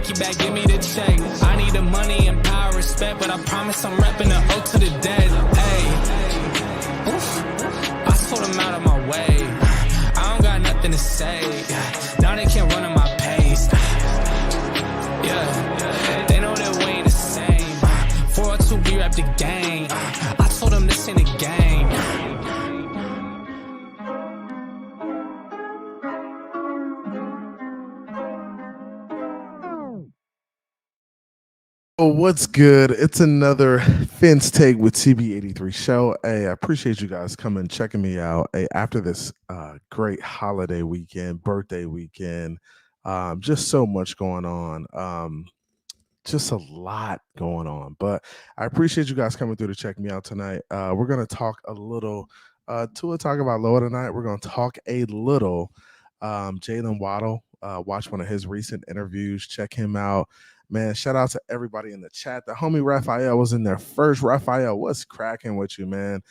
Nike bag, give me the check. I need the money and power, respect, but I promise I'm repping the O to the dead. Hey, oof, I told them out of my way. I don't got nothing to say. Now they can't run at my pace. Yeah, they know that we ain't the same. 402, we rap the gang. I told them this ain't a game. What's good? It's another Fence Take with CB83 show. Hey, I appreciate you guys coming, checking me out. Hey, after this great holiday weekend, birthday weekend, just so much going on. Just a lot going on. But I appreciate you guys coming through to check me out tonight. We're going to talk a little Tua talk about Loa tonight. We're going to talk a little Jalen Waddle. Watch one of his recent interviews. Check him out. Man, shout out to everybody in the chat. The homie Raphael was in there first. Raphael, what's cracking with you, man?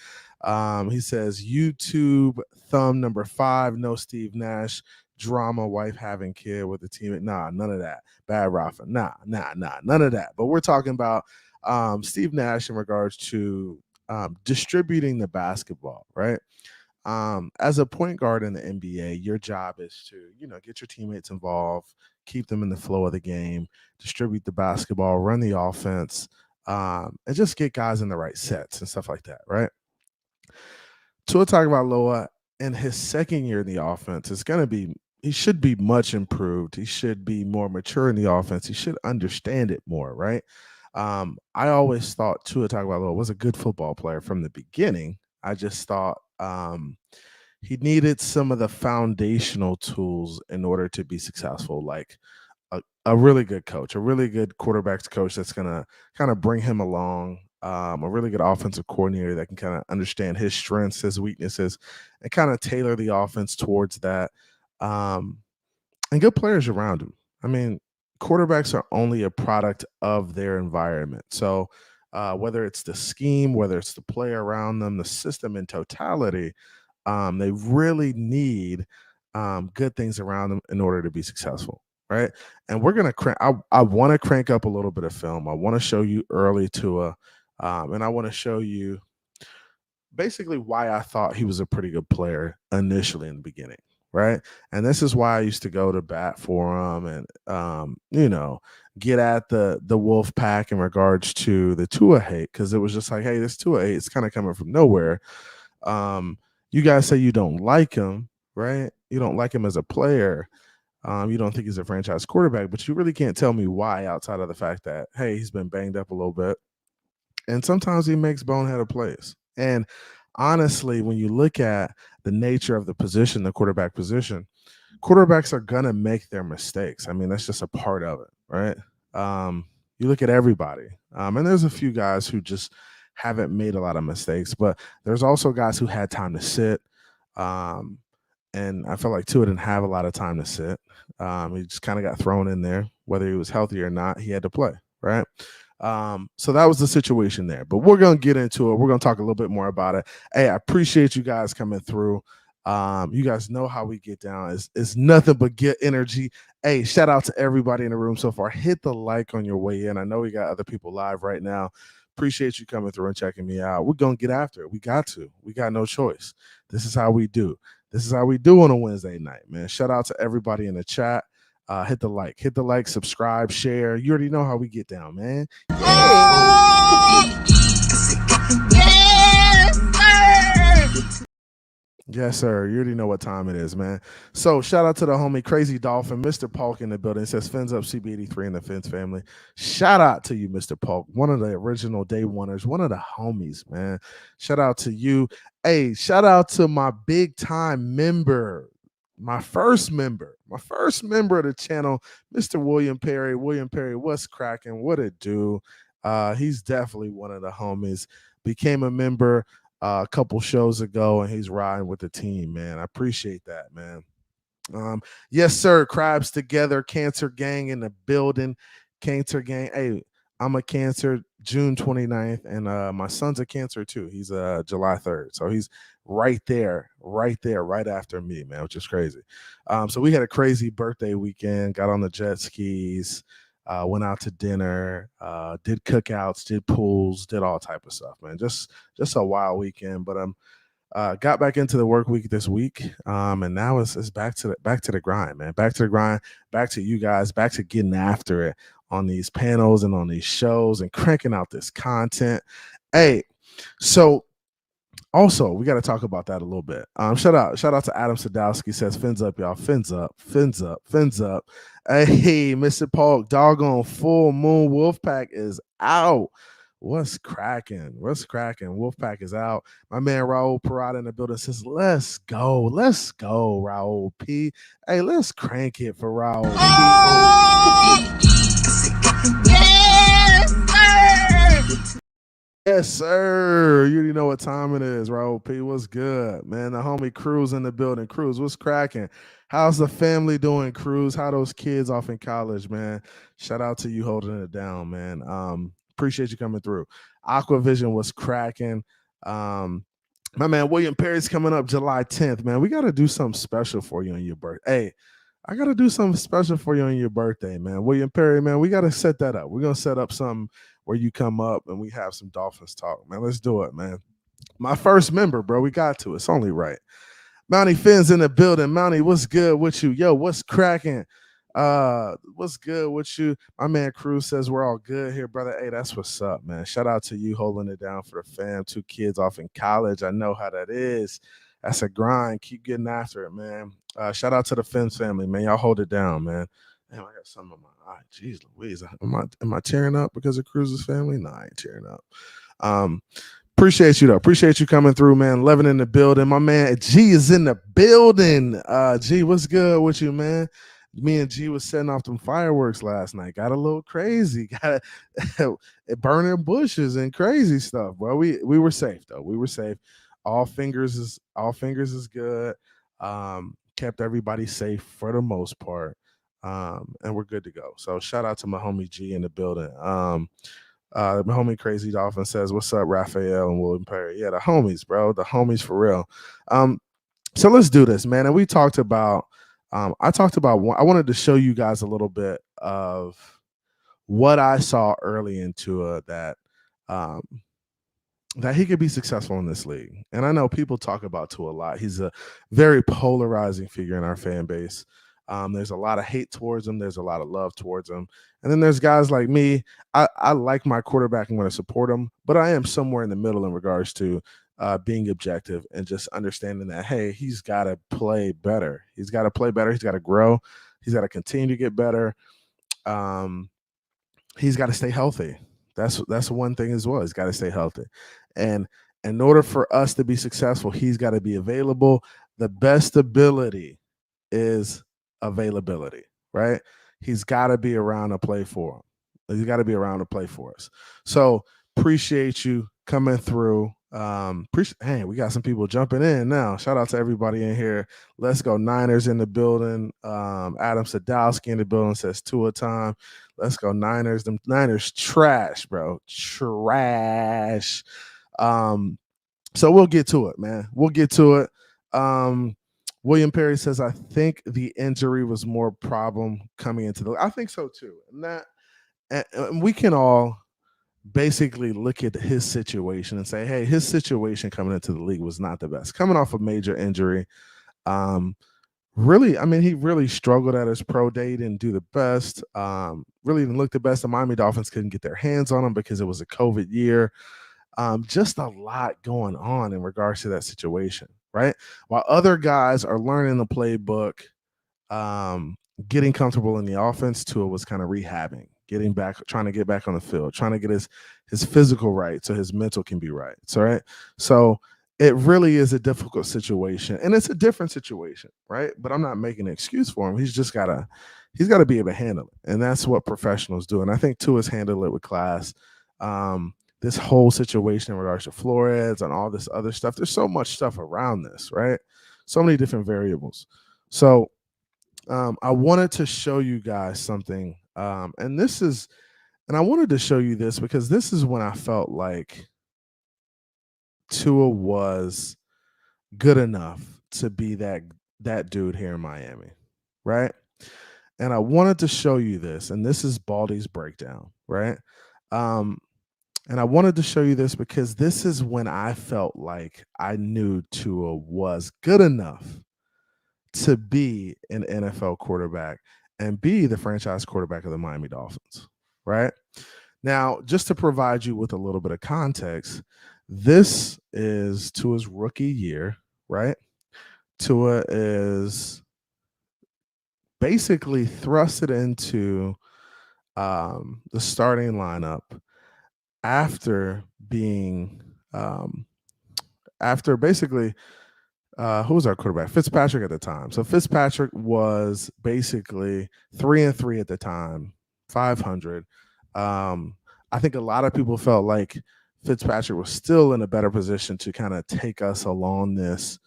He says, YouTube thumb number 5, no Steve Nash, drama, wife having kid with a teammate. Nah, none of that. Bad Rafa. Nah, none of that. But we're talking about Steve Nash in regards to distributing the basketball, right? As a point guard in the NBA, your job is to, get your teammates involved, keep them in the flow of the game, distribute the basketball, run the offense, and just get guys in the right sets and stuff like that, right? Tua talk about Loa in his second year in the offense. He should be much improved. He should be more mature in the offense. He should understand it more, right? I always thought Tua talk about Loa was a good football player from the beginning. I just thought he needed some of the foundational tools in order to be successful, like a really good coach, a really good quarterback's coach that's going to kind of bring him along, a really good offensive coordinator that can kind of understand his strengths, his weaknesses, and kind of tailor the offense towards that, and good players around him. I mean, quarterbacks are only a product of their environment. So whether it's the scheme, whether it's the player around them, the system in totality, they really need good things around them in order to be successful, right? And we're going to I want to crank up a little bit of film. I want to show you early Tua, and I want to show you basically why I thought he was a pretty good player initially in the beginning, right? And this is why I used to go to bat for him and, get at the Wolf Pack in regards to the Tua hate, because it was just like, hey, this Tua hate is kind of coming from nowhere. You guys say you don't like him, right? You don't like him as a player. You don't think he's a franchise quarterback, but you really can't tell me why outside of the fact that, hey, he's been banged up a little bit. And sometimes he makes boneheaded plays. And honestly, when you look at the nature of the position, the quarterback position, quarterbacks are going to make their mistakes. I mean, that's just a part of it, right? You look at everybody. And there's a few guys who just haven't made a lot of mistakes, but there's also guys who had time to sit. And I felt like Tua didn't have a lot of time to sit. He just kind of got thrown in there. Whether he was healthy or not, he had to play, right? So that was the situation there. But we're going to get into it. We're going to talk a little bit more about it. Hey, I appreciate you guys coming through. You guys know how we get down. It's nothing but get energy. Hey, shout out to everybody in the room so far. Hit the like on your way in. I know we got other people live right now. Appreciate you coming through and checking me out. We're going to get after it. We got to. We got no choice. This is how we do. This is how we do on a Wednesday night, man. Shout out to everybody in the chat. Hit the like, subscribe, share. You already know how we get down, man. Yes, sir. You already know what time it is, man. So shout out to the homie Crazy Dolphin, Mr. Polk in the building. It says Fins up CB83 and the Fins family. Shout out to you, Mr. Polk, one of the original day oneers, one of the homies, man. Shout out to you. Hey, shout out to my big time member, my first member of the channel, Mr. William Perry. William Perry, what's cracking? What it do? He's definitely one of the homies. Became a member a couple shows ago, and he's riding with the team, man. I appreciate that, man. Yes, sir. Crabs together, Cancer Gang in the building. Cancer Gang. Hey, I'm a Cancer, June 29th, and my son's a Cancer too. He's July 3rd. So he's right there, right after me, man, which is crazy. So we had a crazy birthday weekend, got on the jet skis, went out to dinner, did cookouts, did pools, did all type of stuff, man. Just a wild weekend. But got back into the work week this week, and now it's back to the grind, man. Back to the grind, back to you guys, back to getting after it on these panels and on these shows and cranking out this content. Hey, so also we got to talk about that a little bit. Shout out to Adam Sadowski, says fins up, y'all. Fins up, fins up, fins up. Hey, Mr. Polk, doggone full moon Wolfpack is out. What's cracking? What's cracking? Wolfpack is out. My man Raul Parada in the building says, let's go. Let's go, Raul P. Hey, let's crank it for Raul P. Yes, sir. You already know what time it is, Raul P. What's good, man? The homie Cruz in the building. Cruz, what's cracking? How's the family doing, Cruz? How those kids off in college, man? Shout out to you holding it down, man. Appreciate you coming through. Aquavision was cracking. My man William Perry's coming up July 10th, man. We got to do something special for you on your birthday. Hey, I got to do something special for you on your birthday, man. William Perry, man, we got to set that up. We're going to set up something where you come up and we have some Dolphins talk, man. Let's do it, man. My first member, bro. We got to. It's only right. Mountie Finn's in the building. Mountie, what's good with you? Yo, what's cracking? What's good with you? My man Cruz says we're all good here, brother. Hey, that's what's up, man. Shout out to you holding it down for the fam. 2 kids off in college. I know how that is. That's a grind. Keep getting after it, man. Shout out to the Fins family, man. Y'all hold it down, man. Damn, I got something on my eye. Jeez Louise. Am I tearing up because of Cruz's family? No, I ain't tearing up. Appreciate you, though. Appreciate you coming through, man. Levin in the building. My man G is in the building. G, what's good with you, man? Me and G was setting off them fireworks last night. Got a little crazy. Got burning bushes and crazy stuff. Well, we were safe, though. We were safe. All fingers is good. Kept everybody safe for the most part. And we're good to go. So shout out to my homie G in the building. My homie Crazy Dolphin says, what's up, Raphael and William Perry? Yeah, the homies, bro. The homies for real. So let's do this, man. And we talked about, I wanted to show you guys a little bit of what I saw early in Tua that he could be successful in this league. And I know people talk about Tua a lot. He's a very polarizing figure in our fan base. There's a lot of hate towards him. There's a lot of love towards him. And then there's guys like me. I like my quarterback. I'm going to support him. But I am somewhere in the middle in regards to being objective and just understanding that, hey, he's got to play better. He's got to play better. He's got to grow. He's got to continue to get better. He's got to stay healthy. That's one thing as well. He's got to stay healthy. And in order for us to be successful, he's got to be available. The best ability is availability, right? He's got to be around to play for him. He's got to be around to play for us. So appreciate you coming through. Hey, we got some people jumping in now. Shout out to everybody in here. Let's go Niners in the building. Adam Sadowski in the building says Tua time. Let's go Niners. Them Niners trash, bro. Trash. So we'll get to it, man. We'll get to it. William Perry says, I think the injury was more problem coming into the. I think so too. And we can all basically look at his situation and say, hey, his situation coming into the league was not the best. Coming off a major injury. Really, I mean, he really struggled at his pro day, didn't do the best. Really didn't look the best. The Miami Dolphins couldn't get their hands on him because it was a COVID year. Just a lot going on in regards to that situation, right? While other guys are learning the playbook, getting comfortable in the offense, Tua was kind of rehabbing, getting back, trying to get back on the field, trying to get his physical right so his mental can be right. So, right. So it really is a difficult situation, and it's a different situation, right? But I'm not making an excuse for him. He's got to be able to handle it, and that's what professionals do. And I think Tua's handled it with class. This whole situation in regards to Flores and all this other stuff, there's so much stuff around this, right? So many different variables. So I wanted to show you guys something. And I wanted to show you this because this is when I felt like Tua was good enough to be that dude here in Miami, right? And I wanted to show you this, and this is Baldy's breakdown, right? And I wanted to show you this because this is when I felt like I knew Tua was good enough to be an NFL quarterback and be the franchise quarterback of the Miami Dolphins, right? Now, just to provide you with a little bit of context, this is Tua's rookie year, right? Tua is basically thrusted into the starting lineup after being after basically who was our quarterback? Fitzpatrick at the time. So Fitzpatrick was basically 3-3 at the time, 500. I think a lot of people felt like Fitzpatrick was still in a better position to kind of take us along this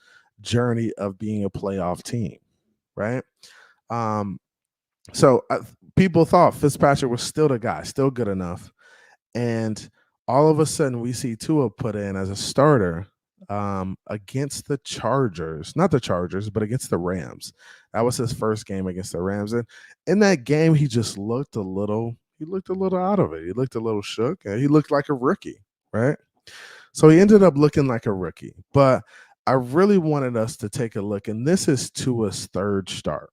journey of being a playoff team, right? So people thought Fitzpatrick was still the guy, still good enough. And all of a sudden, we see Tua put in as a starter against the Chargers, not the Chargers, but against the Rams. That was his first game against the Rams. And in that game, he just looked a little out of it. He looked a little shook, and he looked like a rookie, right? So he ended up looking like a rookie. But I really wanted us to take a look, and this is Tua's third start.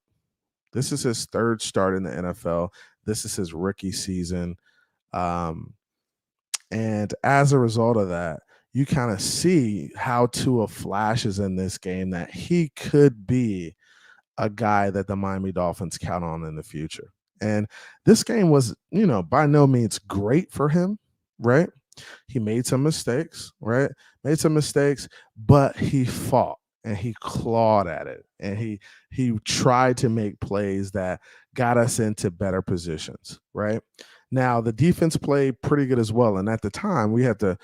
This is his third start in the NFL. This is his rookie season. And as a result of that, you kind of see how Tua flashes in this game that he could be a guy that the Miami Dolphins count on in the future. And this game was, by no means great for him, right? He made some mistakes, right? But he fought and he clawed at it, and he tried to make plays that got us into better positions, right? Now, the defense played pretty good as well. And at the time, we had to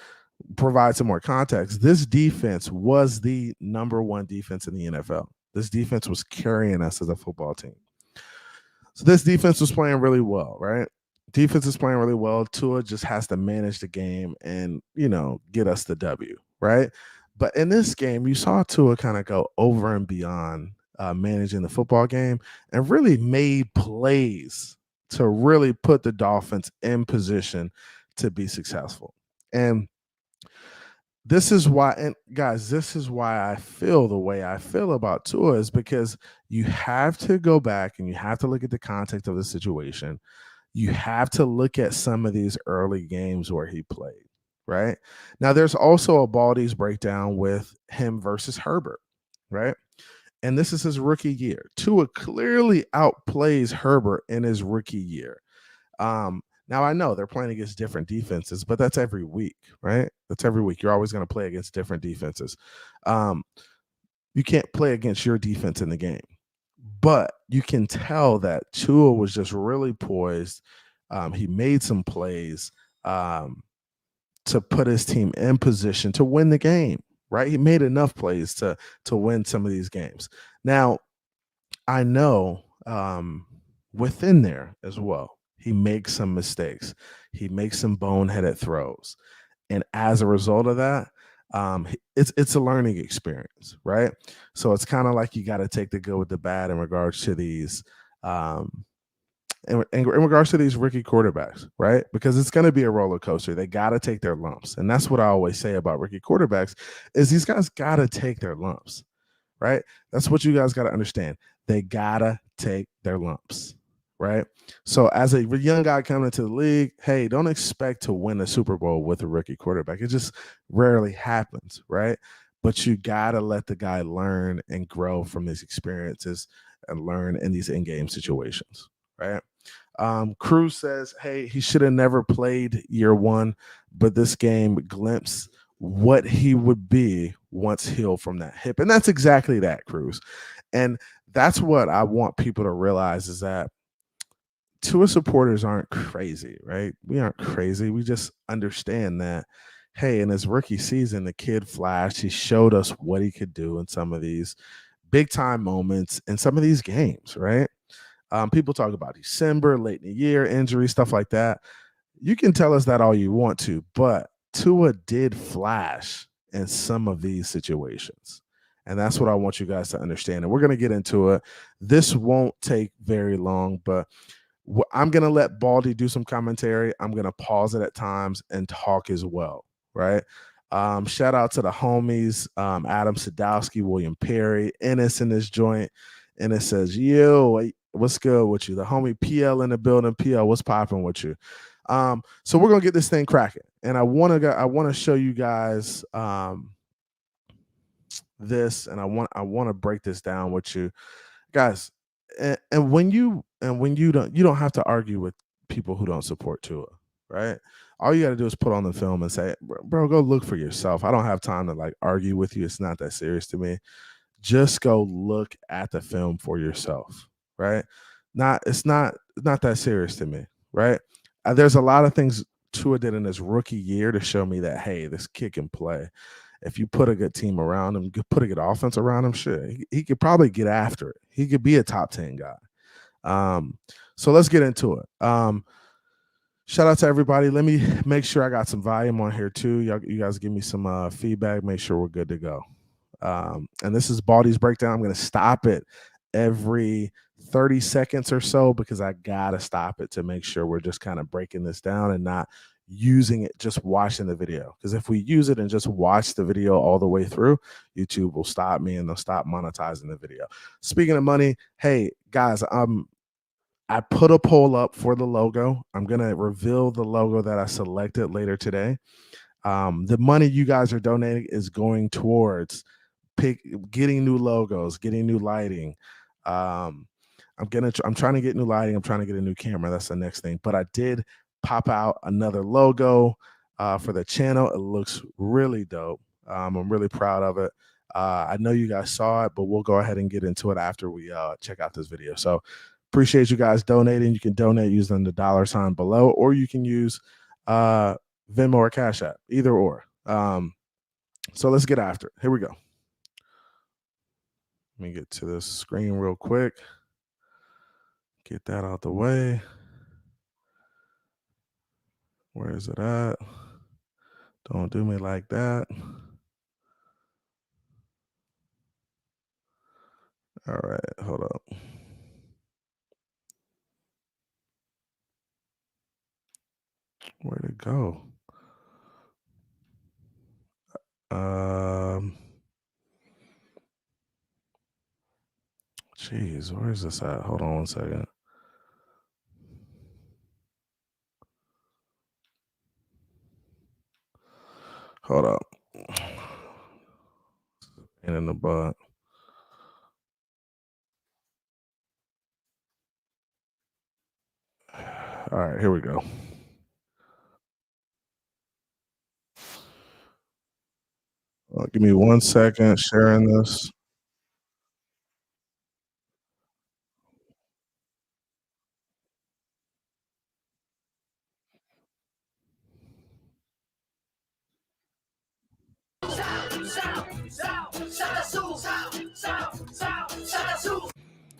provide some more context. This defense was the number one defense in the NFL. This defense was carrying us as a football team. So this defense was playing really well, right? Defense is playing really well. Tua just has to manage the game and, get us the W, right? But in this game, you saw Tua kind of go over and beyond managing the football game and really made plays to really put the Dolphins in position to be successful. And this is why, and guys, this is why I feel the way I feel about Tua, is because you have to go back and you have to look at the context of the situation. You have to look at some of these early games where he played, right? Now, there's also a Baldy's breakdown with him versus Herbert, right? And this is his rookie year. Tua clearly outplays Herbert in his rookie year. Now, I know they're playing against different defenses, but that's every week, right? That's every week. You're always going to play against different defenses. You can't play against your defense in the game. But you can tell that Tua was just really poised. He made some plays to put his team in position to win the game, right? He made enough plays to win some of these games. Now, I know within there as well, he makes some mistakes. He makes some boneheaded throws. And as a result of that, it's a learning experience, right? So it's kind of like you got to take the good with the bad in regards to these in regards to these rookie quarterbacks, right? Because it's going to be a roller coaster. They got to take their lumps. And that's what I always say about rookie quarterbacks is these guys got to take their lumps, right? That's what you guys got to understand. They got to take their lumps, right? So as a young guy coming into the league, hey, don't expect to win a Super Bowl with a rookie quarterback. It just rarely happens, right? But you got to let the guy learn and grow from his experiences and learn in these in-game situations, right? Cruz says, hey, he should have never played year one, but this game glimpsed what he would be once healed from that hip. And that's exactly that, Cruz. And that's what I want people to realize is that Tua supporters aren't crazy, right? We aren't crazy. We just understand that, hey, in his rookie season, the kid flashed. He showed us what he could do in some of these big time moments in some of these games, right? People talk about December, late in the year, injury, stuff like that. You can tell us that all you want to, but Tua did flash in some of these situations. And that's what I want you guys to understand. And we're going to get into it. This won't take very long, but I'm going to let Baldy do some commentary. I'm going to pause it at times and talk as well, right? Shout out to the homies, Adam Sadowski, William Perry, Ennis in this joint. Ennis says, yo, what's good with you? The homie PL in the building. PL, what's popping with you? So we're going to get this thing cracking. And I want to show you guys this, and I want to break this down with you guys. And when you don't have to argue with people who don't support Tua, right? All you got to do is put on the film and say, bro, go look for yourself. I don't have time to like argue with you. It's not that serious to me. Just go look at the film for yourself, right? It's not that serious to me, right? There's a lot of things Tua did in his rookie year to show me that, hey, this kid can play. If you put a good team around him, put a good offense around him, sure, he could probably get after it. He could be a top 10 guy. So let's get into it. Shout out to everybody. Let me make sure I got some volume on here too. You guys give me some feedback. Make sure we're good to go. And this is Baldy's breakdown. I'm going to stop it every 30 seconds or so because I got to stop it to make sure we're just kind of breaking this down and not using it, just watching the video. Because if we use it and just watch the video all the way through, YouTube will stop me and they'll stop monetizing the video. Speaking of money, hey guys, I put a poll up for the logo. I'm going to reveal the logo that I selected later today. The money you guys are donating is going towards getting new logos, getting new lighting. I'm trying to get new lighting. I'm trying to get a new camera. That's the next thing. But I did pop out another logo for the channel. It looks really dope. I'm really proud of it. I know you guys saw it, but we'll go ahead and get into it after we check out this video. So appreciate you guys donating. You can donate using the $ below, or you can use Venmo or Cash App, either or. So let's get after it. Here we go. Let me get to this screen real quick. Get that out the way. Where is it at? Don't do me like that. All right, hold up. Where'd it go? Jeez, where is this at? Hold on one second. Hold up. Pain in the butt. All right, here we go. Give me 1 second sharing this.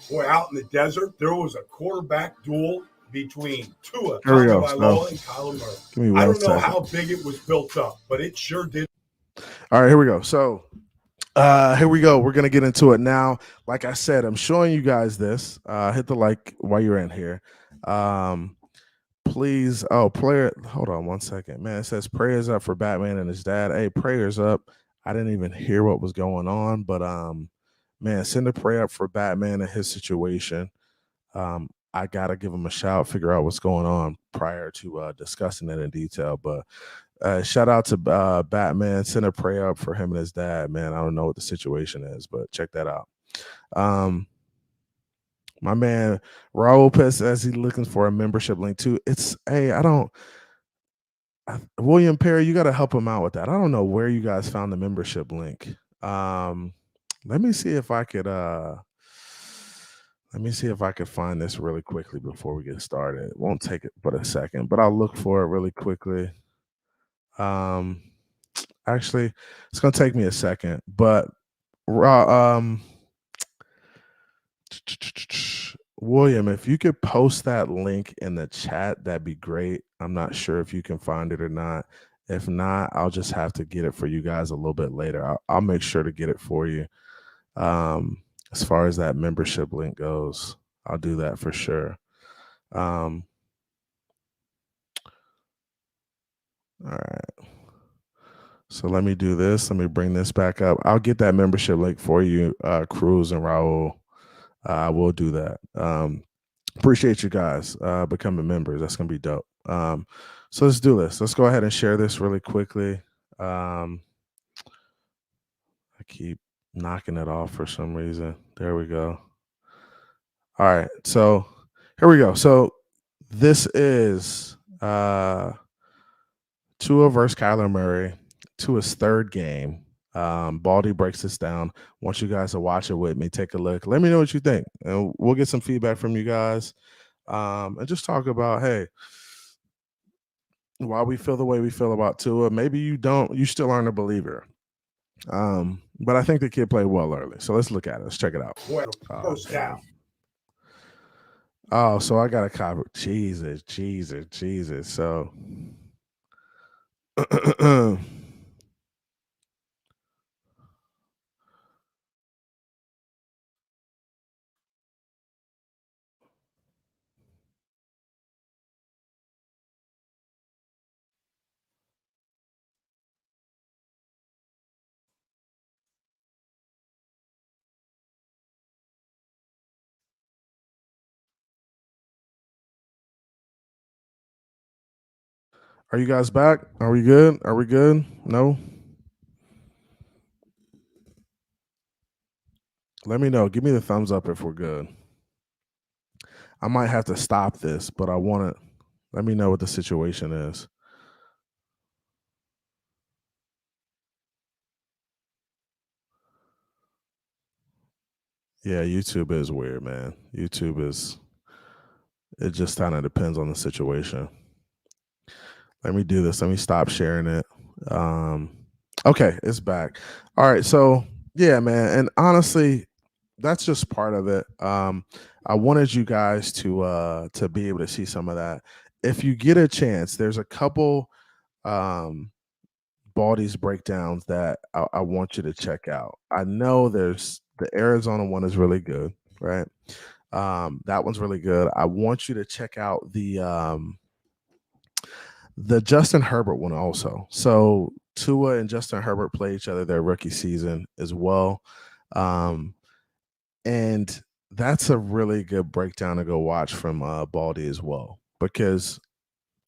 Boy, out in the desert, there was a quarterback duel between Tua Here we go. Tagovailoa and Kyler Murray. Give me 1 I don't know second. how big it was built up, but it sure did. All right, here we go. So here we go. We're going to get into it now. Like I said, I'm showing you guys this. Hit the like while you're in here. Please. Oh, player. Hold on 1 second. Man, it says prayers up for Batman and his dad. Hey, prayers up. I didn't even hear what was going on, but man, send a prayer up for Batman and his situation. I got to give him a shout, figure out what's going on prior to discussing it in detail. But shout out to Batman. Send a prayer up for him and his dad, man. I don't know what the situation is, but check that out. My man Raul Pes says he's looking for a membership link too. William Perry, you got to help him out with that. I don't know where you guys found the membership link. Let me see if I could find this really quickly before we get started. It won't take it but a second, but I'll look for it really quickly. Actually, it's gonna take me a second, but William, if you could post that link in the chat, that'd be great. I'm not sure if you can find it or not. If not, I'll just have to get it for you guys a little bit later. I'll make sure to get it for you. As far as that membership link goes, I'll do that for sure. All right. So let me do this. Let me bring this back up. I'll get that membership link for you, Cruz and Raul. I will do that. Appreciate you guys becoming members. That's gonna be dope. So let's do this. Let's go ahead and share this really quickly. I keep knocking it off for some reason. There we go. All right. So here we go. So this is Tua versus Kyler Murray. Tua's third game. Baldy breaks this down. Want you guys to watch it with me. Take a look. Let me know what you think, and we'll get some feedback from you guys. And just talk about, hey, why we feel the way we feel about Tua. Maybe you still aren't a believer. But I think the kid played well early. So let's look at it. Let's check it out. First down. Oh, so I got a copy. Jesus. So are you guys back? Are we good? Are we good? No? Let me know. Give me the thumbs up if we're good. I might have to stop this, but I want to let me know what the situation is. Yeah, YouTube is weird, man. It just kind of depends on the situation. Let me do this. Let me stop sharing it. Okay, it's back. All right, so yeah, man, and honestly, that's just part of it. I wanted you guys to be able to see some of that. If you get a chance, there's a couple Baldy's breakdowns that I want you to check out. I know there's the Arizona one is really good, right? That one's really good. I want you to check out the Justin Herbert one also. So Tua and Justin Herbert play each other their rookie season as well. And that's a really good breakdown to go watch from Baldy as well, because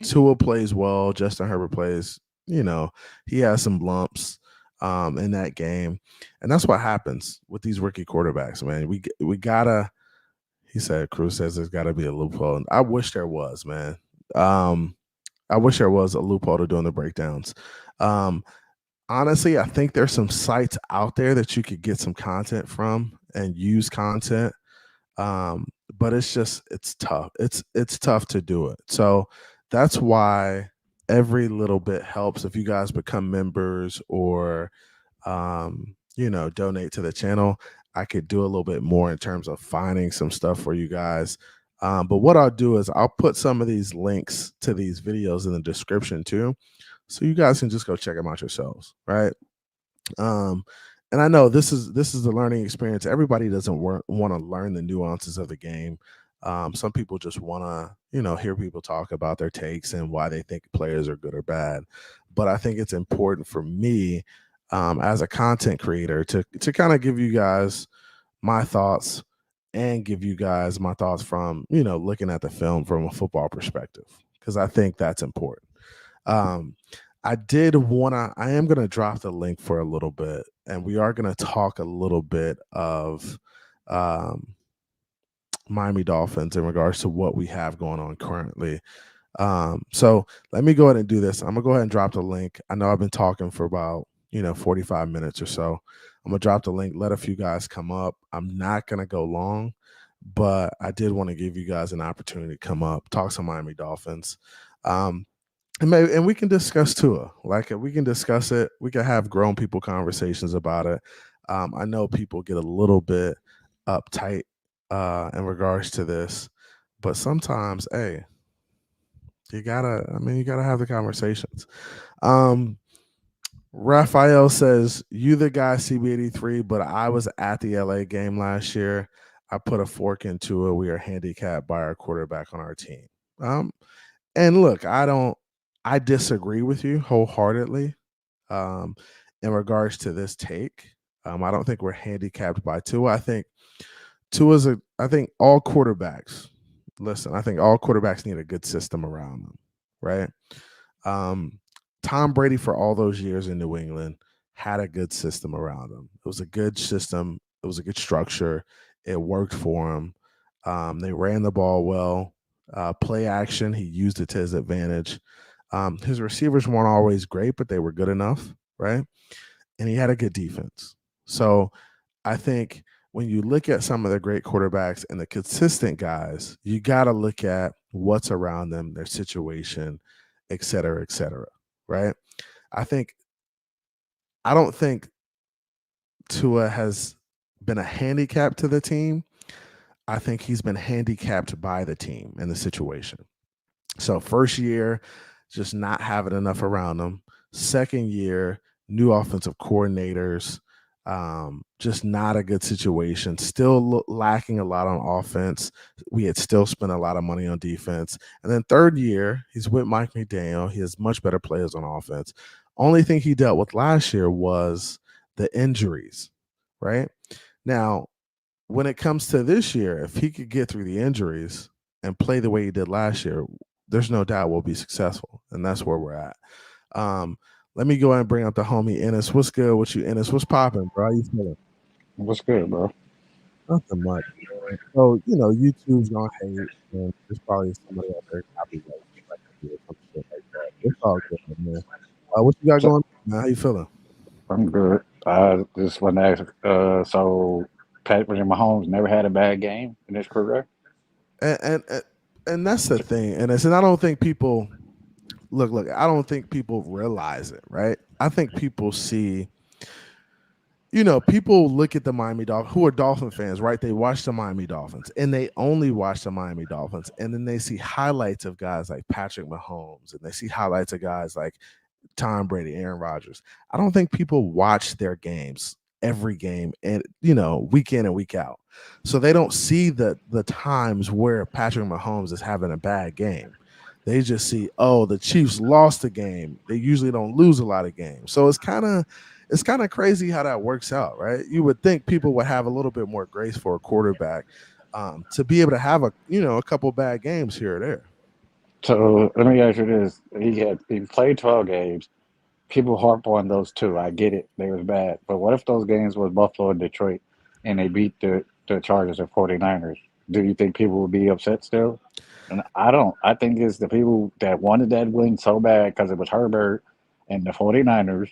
Tua plays well, Justin Herbert plays, he has some lumps in that game. And that's what happens with these rookie quarterbacks, man. We gotta, he said, Cruz says there's gotta be a loophole. And I wish there was, man. I wish there was a loophole to doing the breakdowns. Honestly, I think there's some sites out there that you could get some content from and use content. But it's tough. It's tough to do it. So that's why every little bit helps. If you guys become members or donate to the channel, I could do a little bit more in terms of finding some stuff for you guys. But what I'll do is I'll put some of these links to these videos in the description too, so you guys can just go check them out yourselves, right? And I know this is the learning experience. Everybody doesn't want to learn the nuances of the game. Some people just want to, hear people talk about their takes and why they think players are good or bad. But I think it's important for me as a content creator to kind of give you guys my thoughts and give you guys my thoughts from, looking at the film from a football perspective, because I think that's important. I am going to drop the link for a little bit, and we are going to talk a little bit of Miami Dolphins in regards to what we have going on currently. So let me go ahead and do this. I'm gonna go ahead and drop the link. I know I've been talking for about 45 minutes or so. I'm gonna drop the link, let a few guys come up. I'm not gonna go long, but I did want to give you guys an opportunity to come up, talk some Miami Dolphins. And we can discuss Tua. Like, we can discuss it. We can have grown people conversations about it. I know people get a little bit uptight in regards to this, but sometimes, hey, you gotta have the conversations. Raphael says, "You the guy, CB83, but I was at the LA game last year. I put a fork into it. We are handicapped by our quarterback on our team." Um, and look, I disagree with you wholeheartedly um, in regards to this take. I don't think we're handicapped by Tua. I think all quarterbacks, listen, I think all quarterbacks need a good system around them, right? Um, Tom Brady, for all those years in New England, had a good system around him. It was a good system. It was a good structure. It worked for him. They ran the ball well. Play action, he used it to his advantage. His receivers weren't always great, but they were good enough, right? And he had a good defense. So I think when you look at some of the great quarterbacks and the consistent guys, you got to look at what's around them, their situation, et cetera, right? I think I don't think Tua has been a handicap to the team. I think he's been handicapped by the team and the situation. So first year, just not having enough around them. Second year, new offensive coordinators, just not a good situation. Still lacking a lot on offense. We had still spent a lot of money on defense. And then third year, he's with Mike McDaniel. He has much better players on offense. Only thing he dealt with last year was the injuries, right? Now, when it comes to this year, if he could get through the injuries and play the way he did last year, there's no doubt we'll be successful. And that's where we're at. Let me go ahead and bring up the homie Ennis. What's good with you, Ennis? What's popping, bro? How you feeling? What's good, bro? Nothing much. Man. So, YouTube's gonna hate, and there's probably somebody out there copyright or some shit like that. It's all good, man. What you got So, going on, man? How you feeling? I'm good. I just want to ask. So Patrick Mahomes never had a bad game in his career. And and that's the thing. And I don't think people look, I don't think people realize it, right? I think people see, people look at the Miami Dolphins, who are Dolphin fans, right? They watch the Miami Dolphins and they only watch the Miami Dolphins. And then they see highlights of guys like Patrick Mahomes and they see highlights of guys like Tom Brady, Aaron Rodgers. I don't think people watch their games every game and week in and week out. So they don't see the times where Patrick Mahomes is having a bad game. They just see, oh, the Chiefs lost a game. They usually don't lose a lot of games. So it's kind of crazy how that works out, right? You would think people would have a little bit more grace for a quarterback to be able to have a couple bad games here or there. So let me ask you this: he played 12 games. People harp on those two. I get it; they was bad. But what if those games was Buffalo and Detroit, and they beat the Chargers and 49ers? Do you think people would be upset still? And I don't. I think it's the people that wanted that win so bad because it was Herbert and the 49ers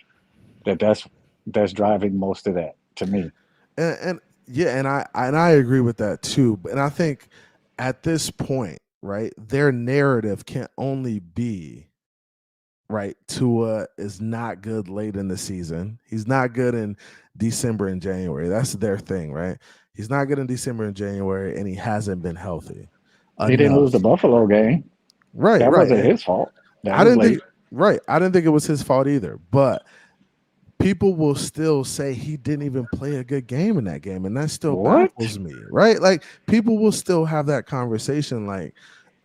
that's driving most of that to me. And yeah, and I agree with that too. And I think at this point, right, their narrative can only be right. Tua is not good late in the season. He's not good in December and January. That's their thing, right? He's not good in December and January, and he hasn't been healthy He didn't lose the enough. Buffalo game. Right, That right. wasn't And his fault. That I was didn't think late. right. I didn't think it was his fault either. But people will still say he didn't even play a good game in that game, and that still What? baffles me, right? Like people will still have that conversation like,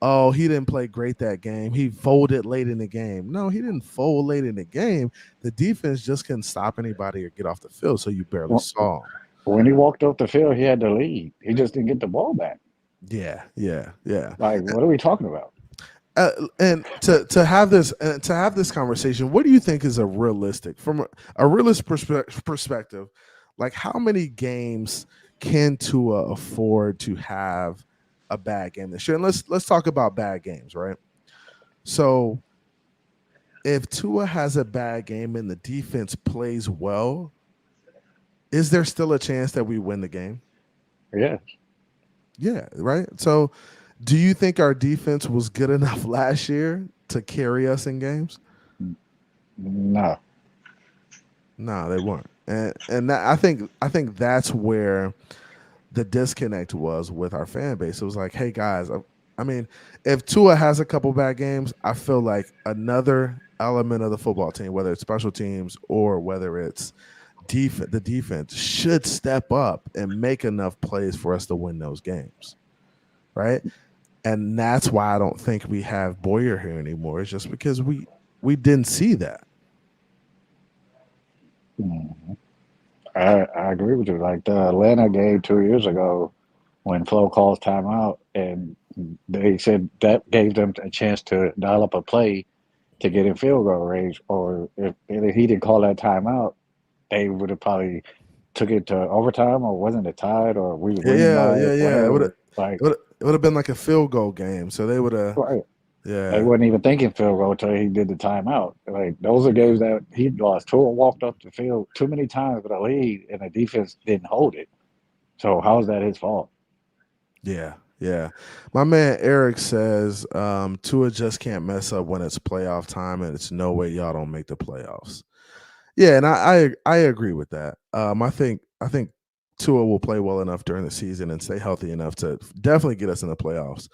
oh, he didn't play great that game, he folded late in the game. No, he didn't fold late in the game. The defense just couldn't stop anybody or get off the field, so you barely saw him. When he walked off the field, he had the lead. He just didn't get the ball back. Yeah, yeah, yeah. Like, what are we talking about? And to have this conversation, what do you think is a realistic from a realistic perspective? Like, how many games can Tua afford to have a bad game this year? And let's talk about bad games, right? So, if Tua has a bad game and the defense plays well, is there still a chance that we win the game? Yeah. Yeah, right. So, do you think our defense was good enough last year to carry us in games? No. No, they weren't. And I think that's where the disconnect was with our fan base. It was like, hey guys, I mean, if Tua has a couple bad games, I feel like another element of the football team, whether it's special teams or whether it's the defense should step up and make enough plays for us to win those games, right? And that's why I don't think we have Boyer here anymore. It's just because we didn't see that. Mhm. I agree with you. Like the Atlanta game 2 years ago, when Flo calls timeout, and they said that gave them a chance to dial up a play to get in field goal range. Or if he didn't call that timeout, they would have probably took it to overtime, or wasn't it tied, or we was winning Yeah, by yeah, yeah. It would have whatever. Like, it would have been like a field goal game. So they would have, right. They yeah, wasn't even thinking field goal until he did the timeout. Like those are games that he lost. Tua walked up the field too many times with a lead, and the defense didn't hold it. So how is that his fault? yeah, yeah. My man Eric says Tua just can't mess up when it's playoff time, and it's no way y'all don't make the playoffs. Yeah, and I agree with that. I think Tua will play well enough during the season and stay healthy enough to definitely get us in the playoffs.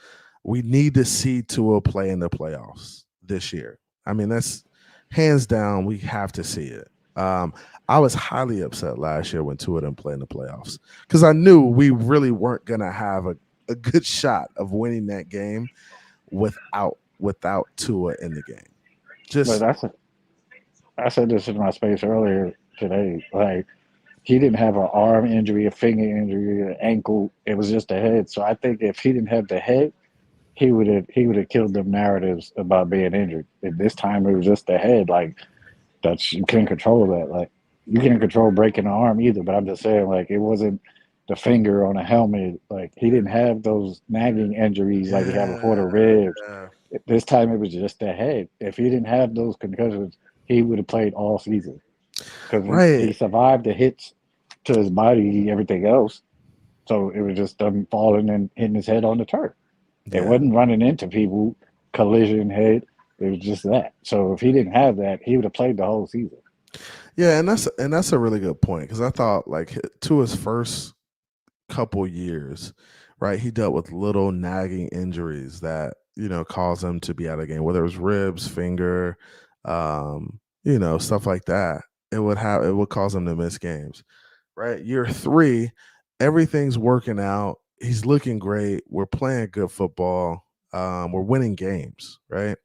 We need to see Tua play in the playoffs this year. I mean, that's hands down. We have to see it. I was highly upset last year when Tua didn't play in the playoffs because I knew we really weren't gonna have a good shot of winning that game without Tua in the game. But Just I said this in my space earlier today. Like he didn't have an arm injury, a finger injury, an ankle. It was just the head. So I think if he didn't have the head, he would have killed the narratives about being injured. And this time it was just the head. Like that's you can't control that. Like you can't control breaking the arm either. But I'm just saying, like it wasn't the finger on a helmet. Like he didn't have those nagging injuries like he had before yeah, the ribs. yeah. This time it was just the head. If he didn't have those concussions, he would have played all season because he Right. survived the hits to his body, everything else. So it was just them falling and hitting his head on the turf. It Yeah. wasn't running into people, collision head. It was just that. So if he didn't have that, he would have played the whole season. Yeah, and that's a really good point because I thought like to his first couple years, right? He dealt with little nagging injuries that caused him to be out of the game, whether it was ribs, finger, stuff like that. It would cause him to miss games, right? Year 3, everything's working out. He's looking great. We're playing good football. We're winning games, right?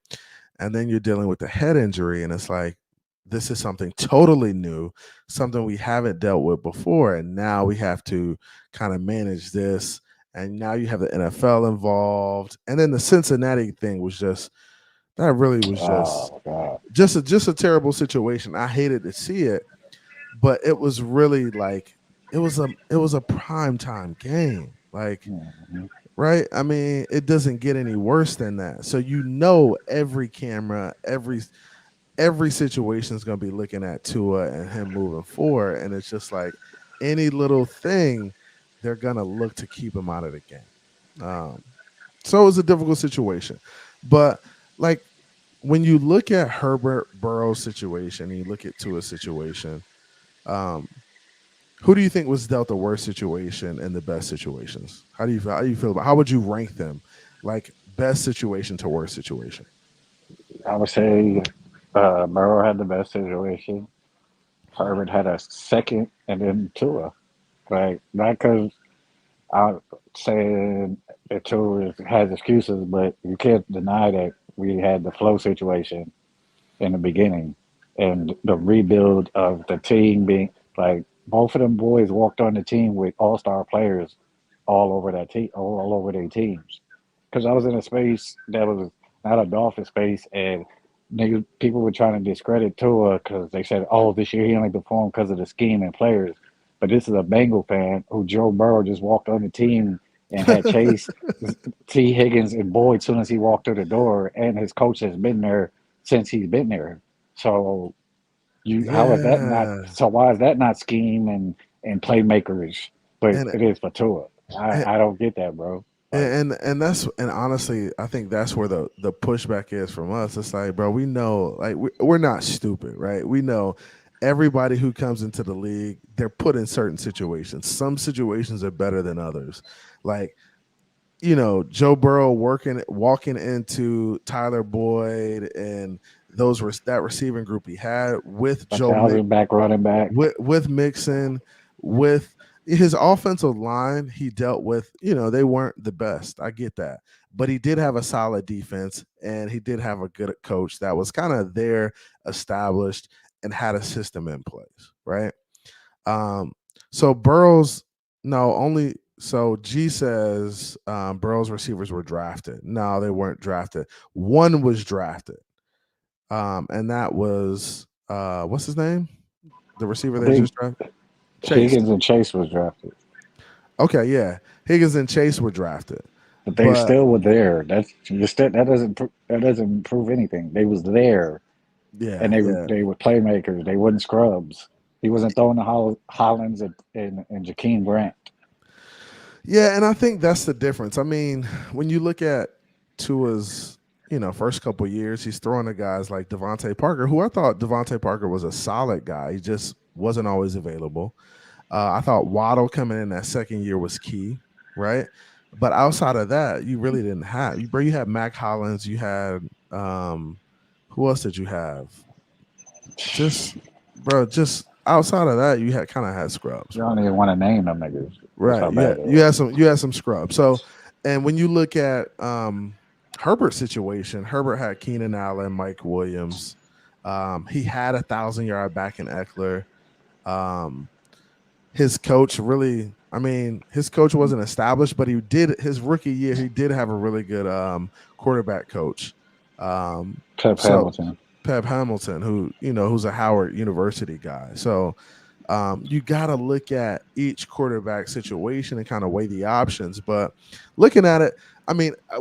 And then you're dealing with the head injury, and it's like this is something totally new, something we haven't dealt with before, and now we have to kind of manage this. And now you have the NFL involved, and then the Cincinnati thing was just that really was just Oh God. just a terrible situation. I hated to see it, but it was really like it was a prime time game, like, Mhm. right? I mean, it doesn't get any worse than that. So every camera, every situation is going to be looking at Tua and him moving forward, and it's just like any little thing, they're going to look to keep him out of the game. So it was a difficult situation, but like when you look at Herbert Burrow's situation, and you look at Tua's situation, um, who do you think was dealt the worst situation and the best situations? How do you feel about how would you rank them, like best situation to worst situation? I would say Burrow had the best situation. Herbert had a second, and then Tua. Like not because I'm saying that Tua has excuses, but you can't deny that we had the flow situation in the beginning and the rebuild of the team being like both of them boys walked on the team with all-star players all over that team, all over their teams. Because I was in a space that was not a Dolphin space, and people were trying to discredit Tua because they said, "Oh, this year he only performed because of the scheme and players." But this is a Bengal fan who Joe Burrow just walked on the team and had Chase, T. Higgins, and Boyd as soon as he walked through the door, and his coach has been there since he's been there. So how is that not? Yeah, So why is that not scheme and playmakers? But and it is for Tua. and I don't get that, bro. Like, and honestly, I think that's where the pushback is from us. It's like, bro, we know, like we're not stupid, right? We know everybody who comes into the league, they're put in certain situations. Some situations are better than others. Like Joe Burrow walking into Tyler Boyd and that receiving group he had with A thousand back running back. with Mixon, with his offensive line, he dealt with, they weren't the best. I get that. But he did have a solid defense, and he did have a good coach that was kind of there, established, and had a system in place, right? So Burrow's no only so G says Burrow's receivers were drafted. No, they weren't drafted. One was drafted, and that was what's his name? The receiver they just drafted. Chase. Higgins and Chase was drafted. Okay, yeah, Higgins and Chase were drafted, but they still were there. That doesn't prove anything. They was there. Yeah, and they were playmakers. They wasn't scrubs. He wasn't throwing the Hollins and Jakeem Grant. Yeah, and I think that's the difference. I mean, when you look at Tua's, first couple of years, he's throwing to guys like Devontae Parker, who I thought Devontae Parker was a solid guy. He just wasn't always available. I thought Waddle coming in that second year was key, right? But outside of that, you really didn't have. You had Mac Hollins. You had who else did you have? Just outside of that, you had scrubs. You don't even want to name them niggas. Right. Yeah. You had some scrubs. So, and when you look at Herbert's situation, Herbert had Keenan Allen, Mike Williams. He had 1,000-yard back in Eckler. His coach his coach wasn't established, but his rookie year, he did have a really good quarterback coach. Pep Hamilton, who's a Howard University guy. So you got to look at each quarterback situation and kind of weigh the options. But looking at it,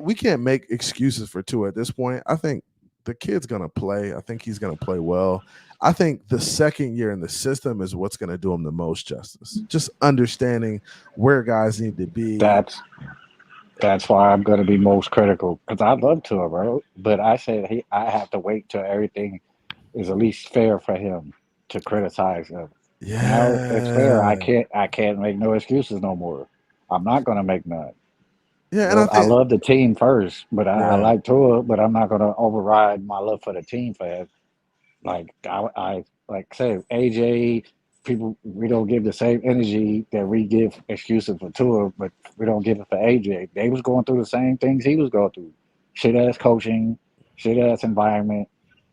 we can't make excuses for Tua at this point. I think the kid's going to play. I think he's going to play well. I think the second year in the system is what's going to do him the most justice. Just understanding where guys need to be. That's why I'm going to be most critical, because I love Tua, bro. But I said I have to wait till everything is at least fair for him to criticize him. Yeah, now it's fair. I can't make no excuses no more. I'm not going to make none. Yeah, and I love the team first, but I like Tua, but I'm not going to override my love for the team for him. Like I said, AJ. People, we don't give the same energy that we give excuses for Tua, but we don't give it for AJ. They was going through the same things he was going through. Shit-ass coaching, shit-ass environment,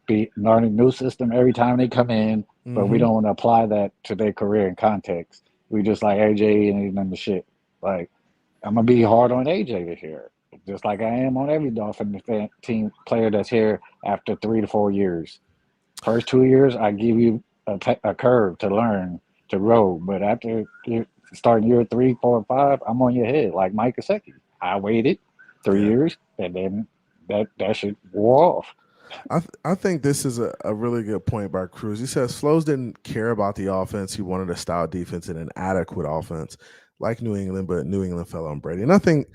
be learning new system every time they come in, but we don't apply that to their career and context. We just like AJ and none of the shit. Like, I'm going to be hard on AJ this year, just like I am on every Dolphin team player that's here after 3 to 4 years. First 2 years, I give you a curve to learn, to grow. But after starting year 3, 4, and 5, I'm on your head like Mike Gesicki. I waited 3 years, and then that shit wore off. I think this is a really good point by Cruz. He says Flows didn't care about the offense. He wanted a style defense and an adequate offense like New England, but New England fell on Brady. And I think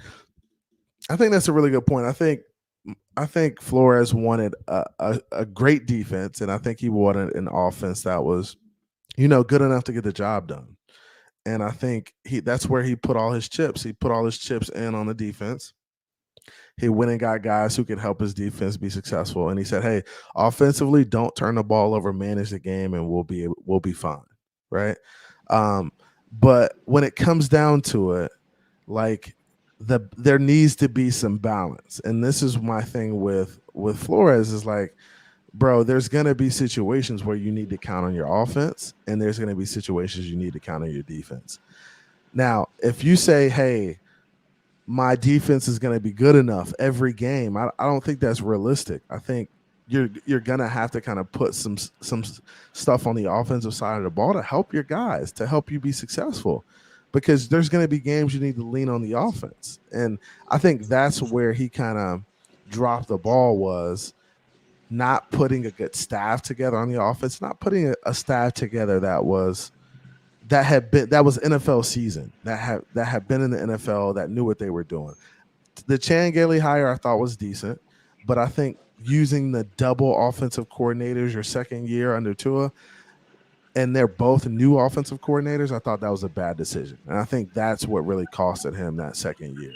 that's a really good point. I think Flores wanted a great defense, and I think he wanted an offense that was, good enough to get the job done. And I think that's where he put all his chips. He put all his chips in on the defense. He went and got guys who could help his defense be successful. And he said, hey, offensively, don't turn the ball over, manage the game, and we'll be fine. Right. But when it comes down to it, like, there needs to be some balance. And this is my thing with Flores is like, bro, there's going to be situations where you need to count on your offense, and there's going to be situations you need to count on your defense. Now, if you say, hey, my defense is going to be good enough every game, I don't think that's realistic. I think you're going to have to kind of put some stuff on the offensive side of the ball to help your guys, to help you be successful. Because there's going to be games you need to lean on the offense. And I think that's where he kind of dropped the ball, was not putting a good staff together on the offense, not putting a staff together that was NFL season, that had been in the NFL, that knew what they were doing. The Chan Gailey hire I thought was decent, but I think using the double offensive coordinators your second year under Tua, and they're both new offensive coordinators, I thought that was a bad decision. And I think that's what really costed him that second year.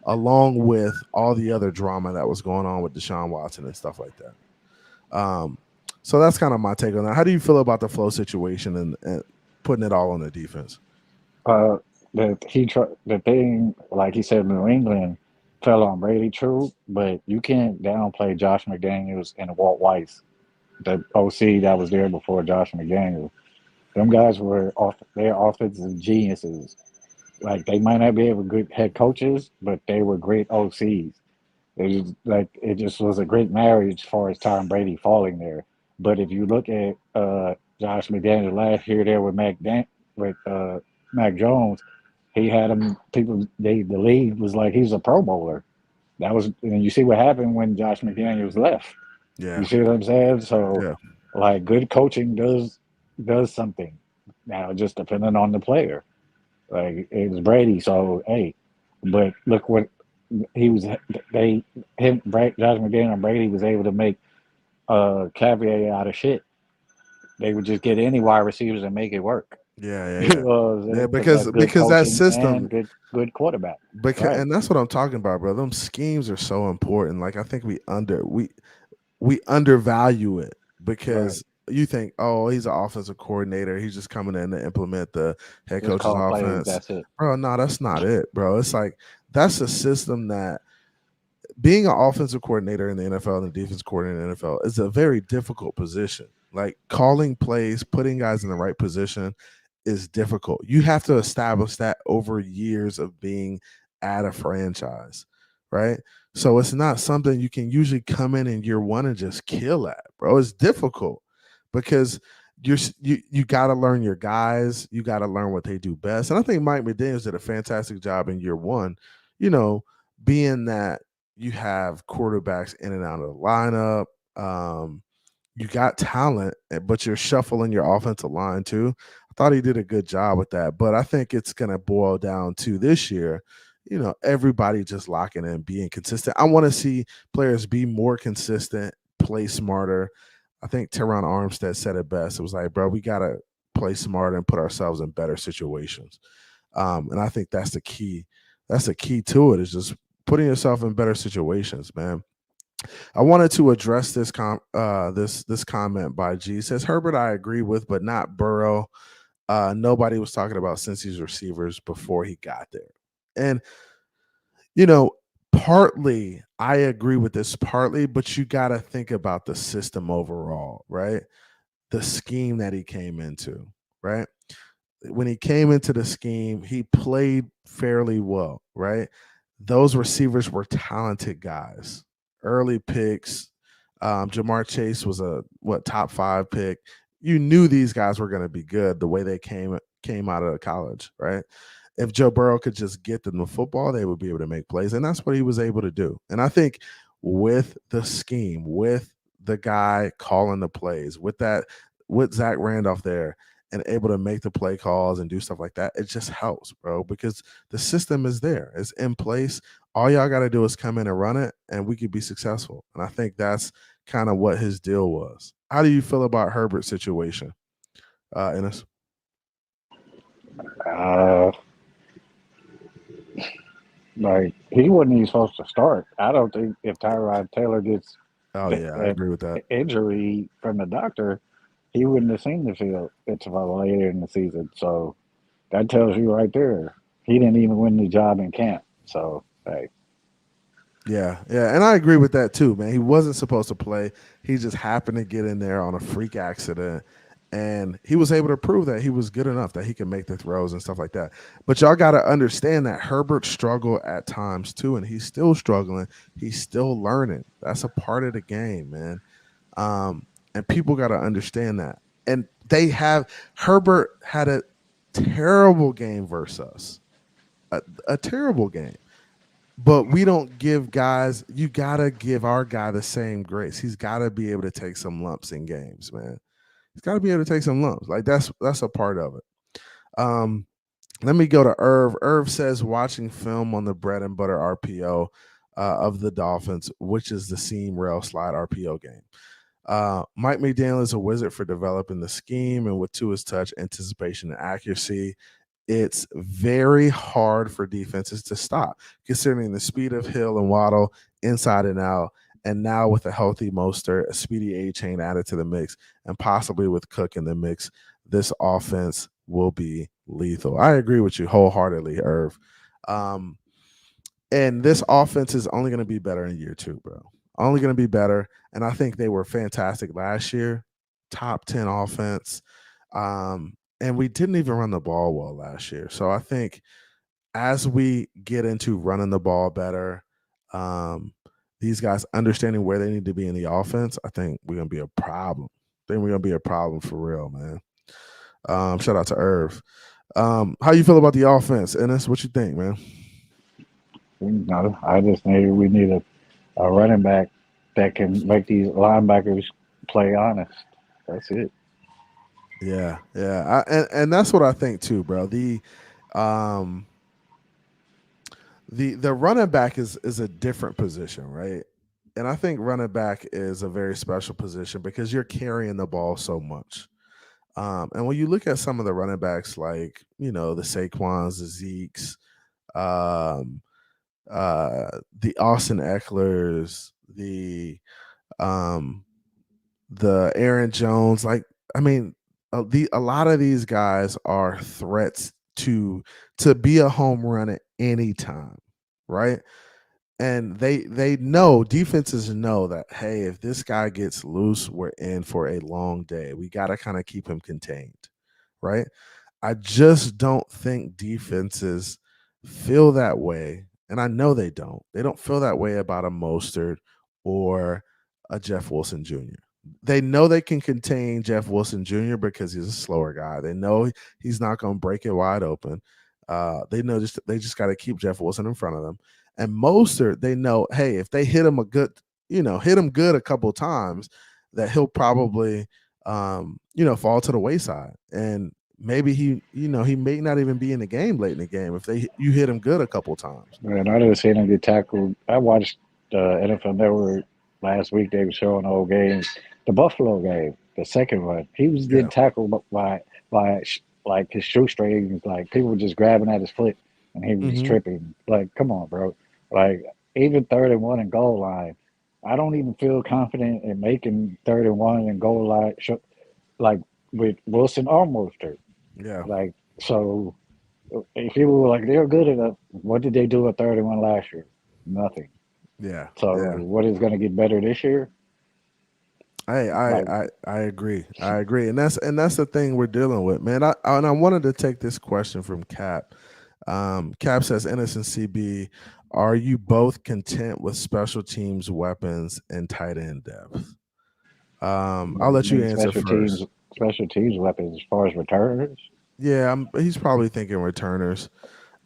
along with all the other drama that was going on with Deshaun Watson and stuff like that. So that's kind of my take on that. How do you feel about the flow situation and putting it all on the defense? The thing, like he said, New England fell on Brady, true, but you can't downplay Josh McDaniels and Walt Weiss, the OC that was there before Josh McDaniels. Them guys were they're offensive geniuses. Like they might not be able good head coaches, but they were great OCs. It just was a great marriage as far as Tom Brady falling there. But if you look at Josh McDaniels last year there with Mac Jones, he had him. The league was like he's a Pro Bowler. And you see what happened when Josh McDaniels left. You Yeah, see what I'm saying? So, yeah, like, good coaching does something. Now, just depending on the player. Like it was Brady, so hey, but look what he was. Josh McDaniels and Brady was able to make caviar out of shit. They would just get any wide receivers and make it work. yeah, yeah, You yeah. know what I'm Yeah, saying? Because that's good because that coaching system, and good quarterback. because Right. and that's what I'm talking about, bro. Them schemes are so important. Like I think we undervalue it Right. because you think, oh, he's an offensive coordinator. He's just coming in to implement the head Just coach's call plays. offense. That's it. Bro, no, that's not it, bro. It's like that's a system that being an offensive coordinator in the NFL and a defense coordinator in the NFL is a very difficult position. Like calling plays, putting guys in the right position is difficult. You have to establish that over years of being at a franchise, right? So it's not something you can usually come in year one and just kill at, bro. It's difficult because you got to learn your guys. You got to learn what they do best. And I think Mike McDaniels did a fantastic job in year one, you know, being that you have quarterbacks in and out of the lineup. You got talent, but you're shuffling your offensive line too. I thought he did a good job with that, but I think it's going to boil down to this year, everybody just locking in, being consistent. I want to see players be more consistent, play smarter. I think Teron Armstead said it best. It was like, bro, we got to play smarter and put ourselves in better situations. And I think that's the key. That's the key to it, is just putting yourself in better situations, man. I wanted to address this comment by G. It says Herbert I agree with, but not Burrow. Nobody was talking about Cincy's receivers before he got there. And partly I agree with this, partly, but you got to think about the system overall, right? The scheme that he came into, right? When he came into the scheme, he played fairly well, right? Those receivers were talented guys, early picks. Jamar Chase was a top 5 pick. You knew these guys were going to be good the way they came out of college, right? If Joe Burrow could just get them the football, they would be able to make plays, and that's what he was able to do. And I think with the scheme, with the guy calling the plays, with Zach Randolph there, and able to make the play calls and do stuff like that, it just helps, bro, because the system is there. It's in place. All y'all got to do is come in and run it, and we could be successful. And I think that's kind of what his deal was. How do you feel about Herbert's situation, Ennis? Uh, like he wasn't even supposed to start. I don't think if Tyrod Taylor gets Oh, yeah, I agree with that. injury from the doctor, he wouldn't have seen the field until later in the season. So that tells you right there, he didn't even win the job in camp. So hey, Yeah, and I agree with that too, man. He wasn't supposed to play. He just happened to get in there on a freak accident, and he was able to prove that he was good enough that he could make the throws and stuff like that. But y'all got to understand that Herbert struggled at times too, and he's still struggling. He's still learning. That's a part of the game, man. And people got to understand that. And Herbert had a terrible game versus us, a terrible game. But we don't give guys, you got to give our guy the same grace. He's got to be able to take some lumps in games, man. He's got to be able to take some lumps. Like that's a part of it. Let me go to Irv. Irv says watching film on the bread and butter RPO of the Dolphins, which is the seam rail slide RPO game. Mike McDaniel is a wizard for developing the scheme and with Tua's touch, anticipation, and accuracy. it's very hard for defenses to stop, considering the speed of Hill and Waddle inside and out. And now with a healthy Mostert, a speedy A-chain added to the mix, and possibly with Cook in the mix, this offense will be lethal. I agree with you wholeheartedly, Irv. And this offense is only going to be better in year 2, bro. Only going to be better. And I think they were fantastic last year. Top 10 offense. And we didn't even run the ball well last year. So I think as we get into running the ball better, these guys understanding where they need to be in the offense, I think we're going to be a problem. I think we're going to be a problem for real, man. Shout out to Irv. How you feel about the offense, Ennis? What you think, man? No, I just we need a running back that can make these linebackers play honest. That's it. Yeah, yeah, and that's what I think too, bro. Um, the running back is a different position, right? And I think running back is a very special position because you're carrying the ball so much. And when you look at some of the running backs, like the Saquons, the Zekes, um, the Austin Ecklers, um, the Aaron Jones, like I mean, a lot of these guys are threats to be a home run at any time, right? And they know, defenses know that, hey, if this guy gets loose, we're in for a long day. We got to kind of keep him contained, right? I just don't think defenses feel that way, and I know they don't. They don't feel that way about a Mostert or a Jeff Wilson Jr. They know they can contain Jeff Wilson Jr. because he's a slower guy. They know he's not going to break it wide open. They just got to keep Jeff Wilson in front of them. And Mostert, they know, hey, if they hit him hit him good a couple times, that he'll probably fall to the wayside. And maybe he may not even be in the game late in the game if you hit him good a couple times. Man, I didn't see him get tackled. I watched NFL Network last week. They were showing old games. The Buffalo game, the second one, he was getting tackled by like his shoestrings. Like people were just grabbing at his foot, and he was tripping. Like, come on, bro. Like even 3rd-and-1 and goal line, I don't even feel confident in making 3rd-and-1 and goal line. Like with Wilson or Mostert. Yeah. Like so. If people were like they're good enough, what did they do at 3rd-and-1 last year? Nothing. Yeah. So yeah. what is going to get better this year? I agree. I agree. And that's the thing we're dealing with, man. I wanted to take this question from Cap. Cap says, Innocent CB, are you both content with special teams weapons and tight end depth? I'll let you answer first. Special teams weapons as far as returners. Yeah, he's probably thinking returners.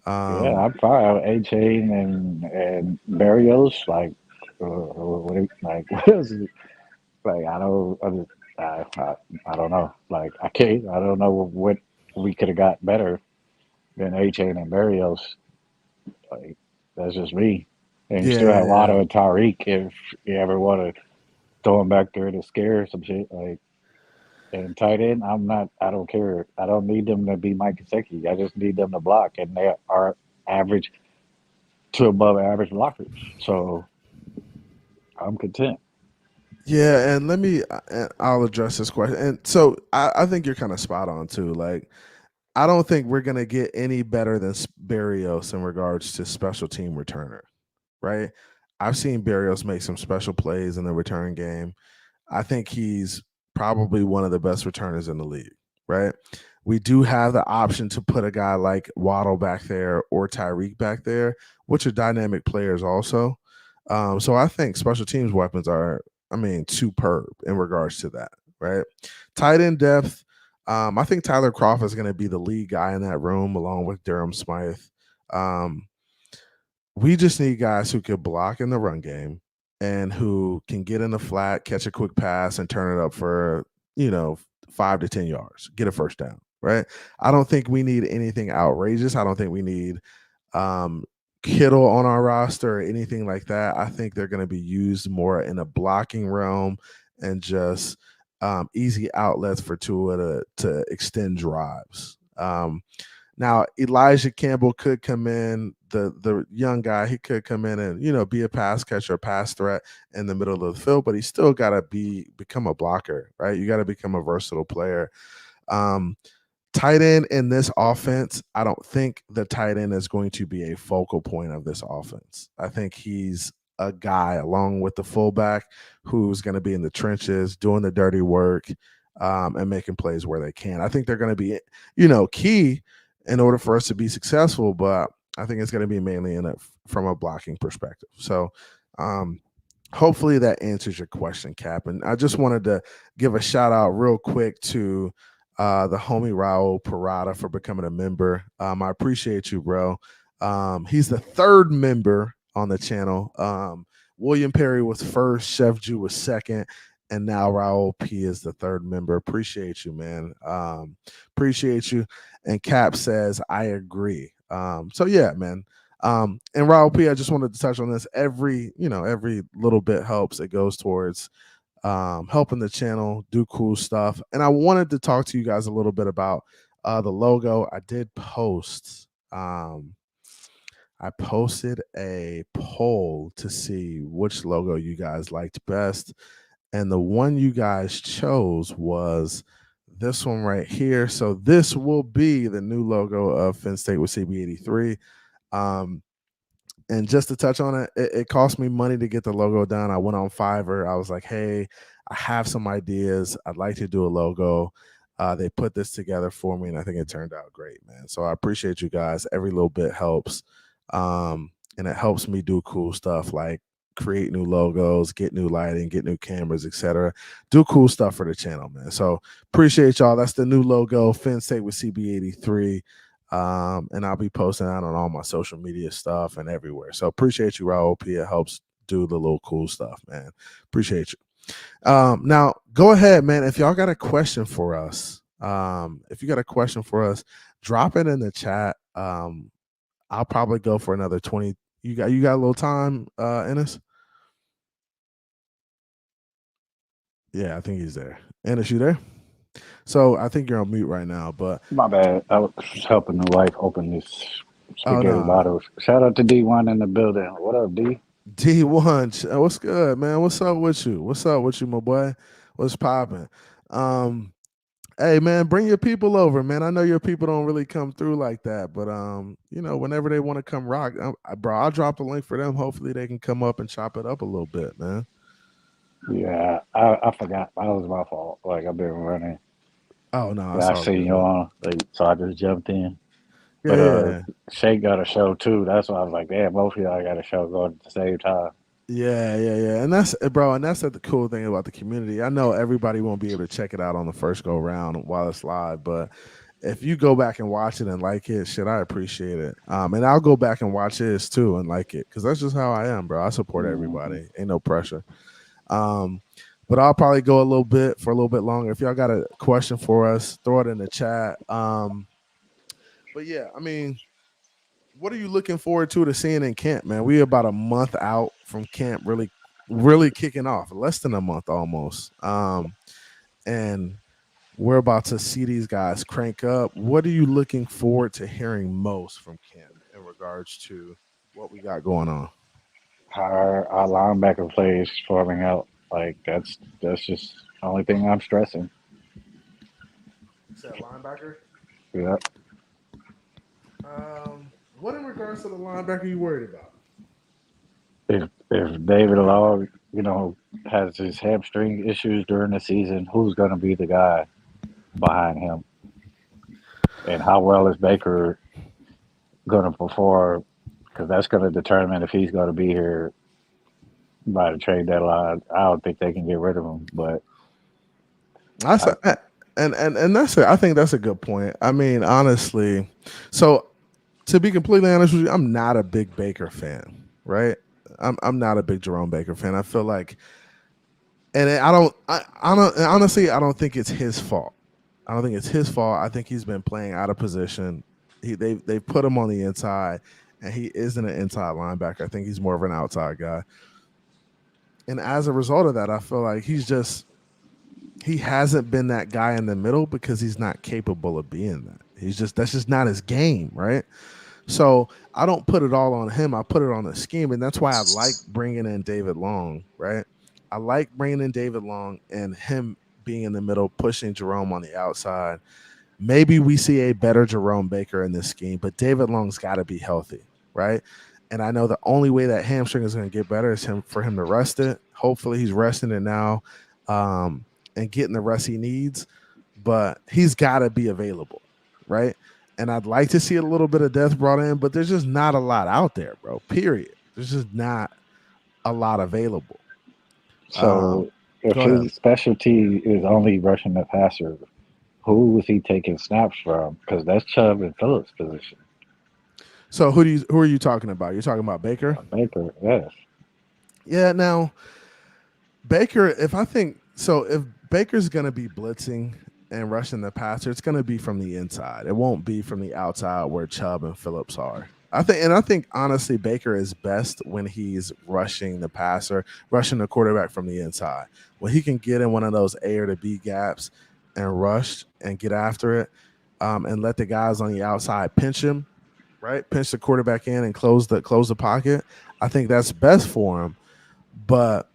Yeah, I'm fine. A-Chain and Barrios, like what else is it? Like I don't know. Like I don't know what we could have got better than A-Chain and Barrios. Like that's just me. And you still have Lotto and Tyreek if you ever want to throw him back there to scare some shit. Like and tight end, I don't care. I don't need them to be Mike Gesicki. I just need them to block, and they are average to above average blockers. So I'm content. Yeah, and I'll address this question. And so I think you're kind of spot on too. Like, I don't think we're gonna get any better than Barrios in regards to special team returner, right? I've seen Barrios make some special plays in the return game. I think he's probably one of the best returners in the league, right? We do have the option to put a guy like Waddle back there or Tyreek back there, which are dynamic players also. So I think special teams weapons are, superb in regards to that, right? Tight end depth, I think Tyler Croft is going to be the lead guy in that room along with Durham Smythe. We just need guys who can block in the run game and who can get in the flat, catch a quick pass, and turn it up for, 5 to 10 yards, get a first down, right? I don't think we need anything outrageous. I don't think we need Kittle on our roster or anything like that. I think they're going to be used more in a blocking realm and just easy outlets for Tua to extend drives. Now Elijah Campbell could come in, the young guy. He could come in and be a pass catcher, a pass threat in the middle of the field, but he's still got to become a blocker, right? You got to become a versatile player. Tight end in this offense, I don't think the tight end is going to be a focal point of this offense. I think he's a guy along with the fullback who's going to be in the trenches, doing the dirty work, and making plays where they can. I think they're going to be, key in order for us to be successful, but I think it's going to be mainly from a blocking perspective. So, hopefully that answers your question, Cap. And I just wanted to give a shout out real quick to the homie Raul Parada for becoming a member. I appreciate you, bro. He's the third member on the channel. William Perry was first, Chef Jew was second, and now Raul P is the third member. Appreciate you, man. Appreciate you. And Cap says, I agree. So yeah, man. And Raul P, I just wanted to touch on this. Every little bit helps. It goes towards helping the channel do cool stuff. And I wanted to talk to you guys a little bit about the logo. I did post I posted a poll to see which logo you guys liked best, and the one you guys chose was this one right here. So this will be the new logo of Finn State with CB83. And just to touch on it, it cost me money to get the logo done. I went on Fiverr. I was like, hey, I have some ideas. I'd like to do a logo. They put this together for me, and I think it turned out great, man. So I appreciate you guys. Every little bit helps. And it helps me do cool stuff like create new logos, get new lighting, get new cameras, etc. Do cool stuff for the channel, man. So appreciate y'all. That's the new logo, Finn State with CB83. And I'll be posting that on all my social media stuff and everywhere. So appreciate you, Raul P. It helps do the little cool stuff, man. Appreciate you. Now go ahead, man. If y'all got a question for us, drop it in the chat. I'll probably go for another 20. You got a little time, Ennis? Yeah, I think he's there. Ennis, you there? So I think you're on mute right now, but My bad. I was helping the wife open this spaghetti bottles. Shout out to D1 in the building. What up, D? D1, what's good, man? What's up with you? What's up with you, my boy? What's popping? Hey, man, bring your people over, man. I know your people don't really come through like that, but whenever they want to come rock, bro, I'll drop a link for them. Hopefully they can come up and chop it up a little bit, man. Yeah, I forgot. That was my fault. Like, I've been running. Oh no, I seen you on, so I just jumped in. But Shay got a show too. That's why I was like, damn, both of y'all got a show going at the same time. Yeah. And that's the cool thing about the community. I know everybody won't be able to check it out on the first go round while it's live, but if you go back and watch it and like it, shit, I appreciate it. And I'll go back and watch this too and like it, because that's just how I am, bro. I support everybody. Ain't no pressure. But I'll probably go a little bit longer. If y'all got a question for us, throw it in the chat. But yeah, I mean, what are you looking forward to seeing in camp, man? We're about a month out from camp really kicking off, less than a month almost. And we're about to see these guys crank up. What are you looking forward to hearing most from camp in regards to what we got going on? Our linebacker play is forming out. Like, that's just the only thing I'm stressing. Is that linebacker? Yeah. What in regards to the linebacker you worried about? If David Law, has his hamstring issues during the season, who's going to be the guy behind him? And how well is Baker going to perform? Because that's going to determine if he's going to be here by the trade deadline. I don't think they can get rid of him, but and that's I think that's a good point. I mean, honestly, so to be completely honest with you, I'm not a big Baker fan, right? I'm not a big Jerome Baker fan. I feel like, and honestly, I don't think it's his fault. I don't think it's his fault. I think he's been playing out of position. They put him on the inside, and he isn't an inside linebacker. I think he's more of an outside guy. And as a result of that, I feel like he hasn't been that guy in the middle because he's not capable of being that. That's just not his game, right? So I don't put it all on him. I put it on the scheme, and that's why I like bringing in David Long, right? I like bringing in David Long and him being in the middle, pushing Jerome on the outside. Maybe we see a better Jerome Baker in this scheme, but David Long's got to be healthy, right? And I know the only way that hamstring is going to get better is for him to rest it. Hopefully, he's resting it now and getting the rest he needs. But he's got to be available, right? And I'd like to see a little bit of depth brought in, but there's just not a lot out there, bro. Period. There's just not a lot available. So if Go ahead. his specialty is only rushing the passer, who is he taking snaps from? Because that's Chubb and Phillips' position. So who are you talking about? You're talking about Baker? Baker, yes. Yeah. Now Baker, if Baker's going to be blitzing and rushing the passer, it's going to be from the inside. It won't be from the outside where Chubb and Phillips are. I think honestly Baker is best when he's rushing the passer, rushing the quarterback from the inside. When he can get in one of those A or to B gaps and rush and get after it, and let the guys on the outside pinch him, right? Pinch the quarterback in and close the pocket. I think that's best for him. But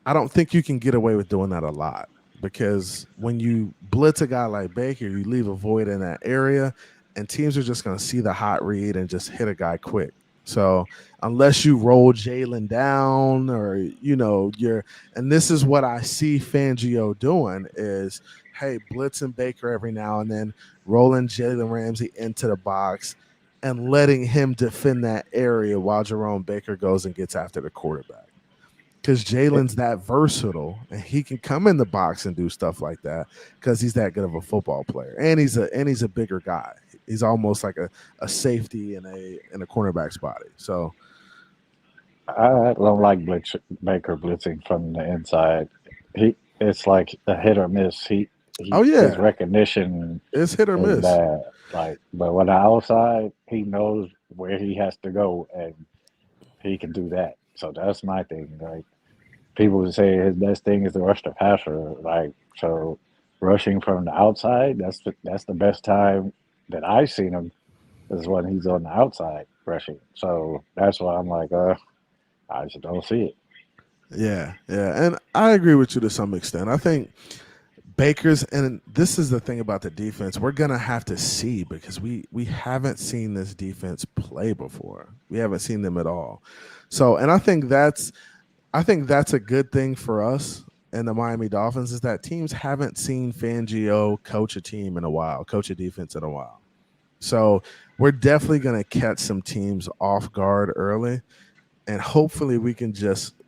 I don't think you can get away with doing that a lot, because when you blitz a guy like Baker, you leave a void in that area, and teams are just going to see the hot read and just hit a guy quick. So unless you roll Jalen down or, and this is what I see Fangio doing is, hey, blitzing Baker every now and then, rolling Jalen Ramsey into the box and letting him defend that area while Jerome Baker goes and gets after the quarterback. Because Jalen's that versatile and he can come in the box and do stuff like that because he's that good of a football player. And he's a bigger guy. He's almost like a safety in a cornerback's body. So I don't like Baker blitzing from the inside. It's like a hit or miss. His recognition it's hit or is miss. bad. But when the outside, he knows where he has to go and he can do that. So that's my thing. Like, people would say his best thing is to rush the passer. So rushing from the outside, that's the best time that I've seen him is when he's on the outside rushing. So that's why I'm like, I just don't see it. Yeah. And I agree with you to some extent. I think Baker's, and this is the thing about the defense, we're gonna have to see because we haven't seen this defense play before. We haven't seen them at all. So, and I think that's a good thing for us and the Miami Dolphins is that teams haven't seen Fangio coach a team in a while, coach a defense in a while. So we're definitely going to catch some teams off guard early, and hopefully we can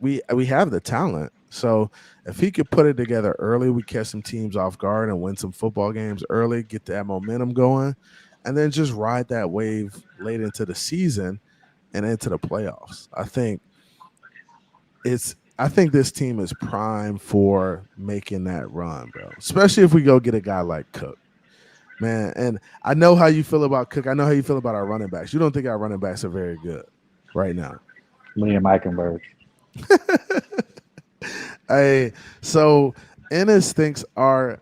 we have the talent. So if he could put it together early, we catch some teams off guard and win some football games early, get that momentum going, and then just ride that wave late into the season and into the playoffs. I think this team is primed for making that run, bro. Especially if we go get a guy like Cook. Man, and I know how you feel about Cook. I know how you feel about our running backs. You don't think our running backs are very good right now. Liam Eichenberg. Hey, so Ennis thinks our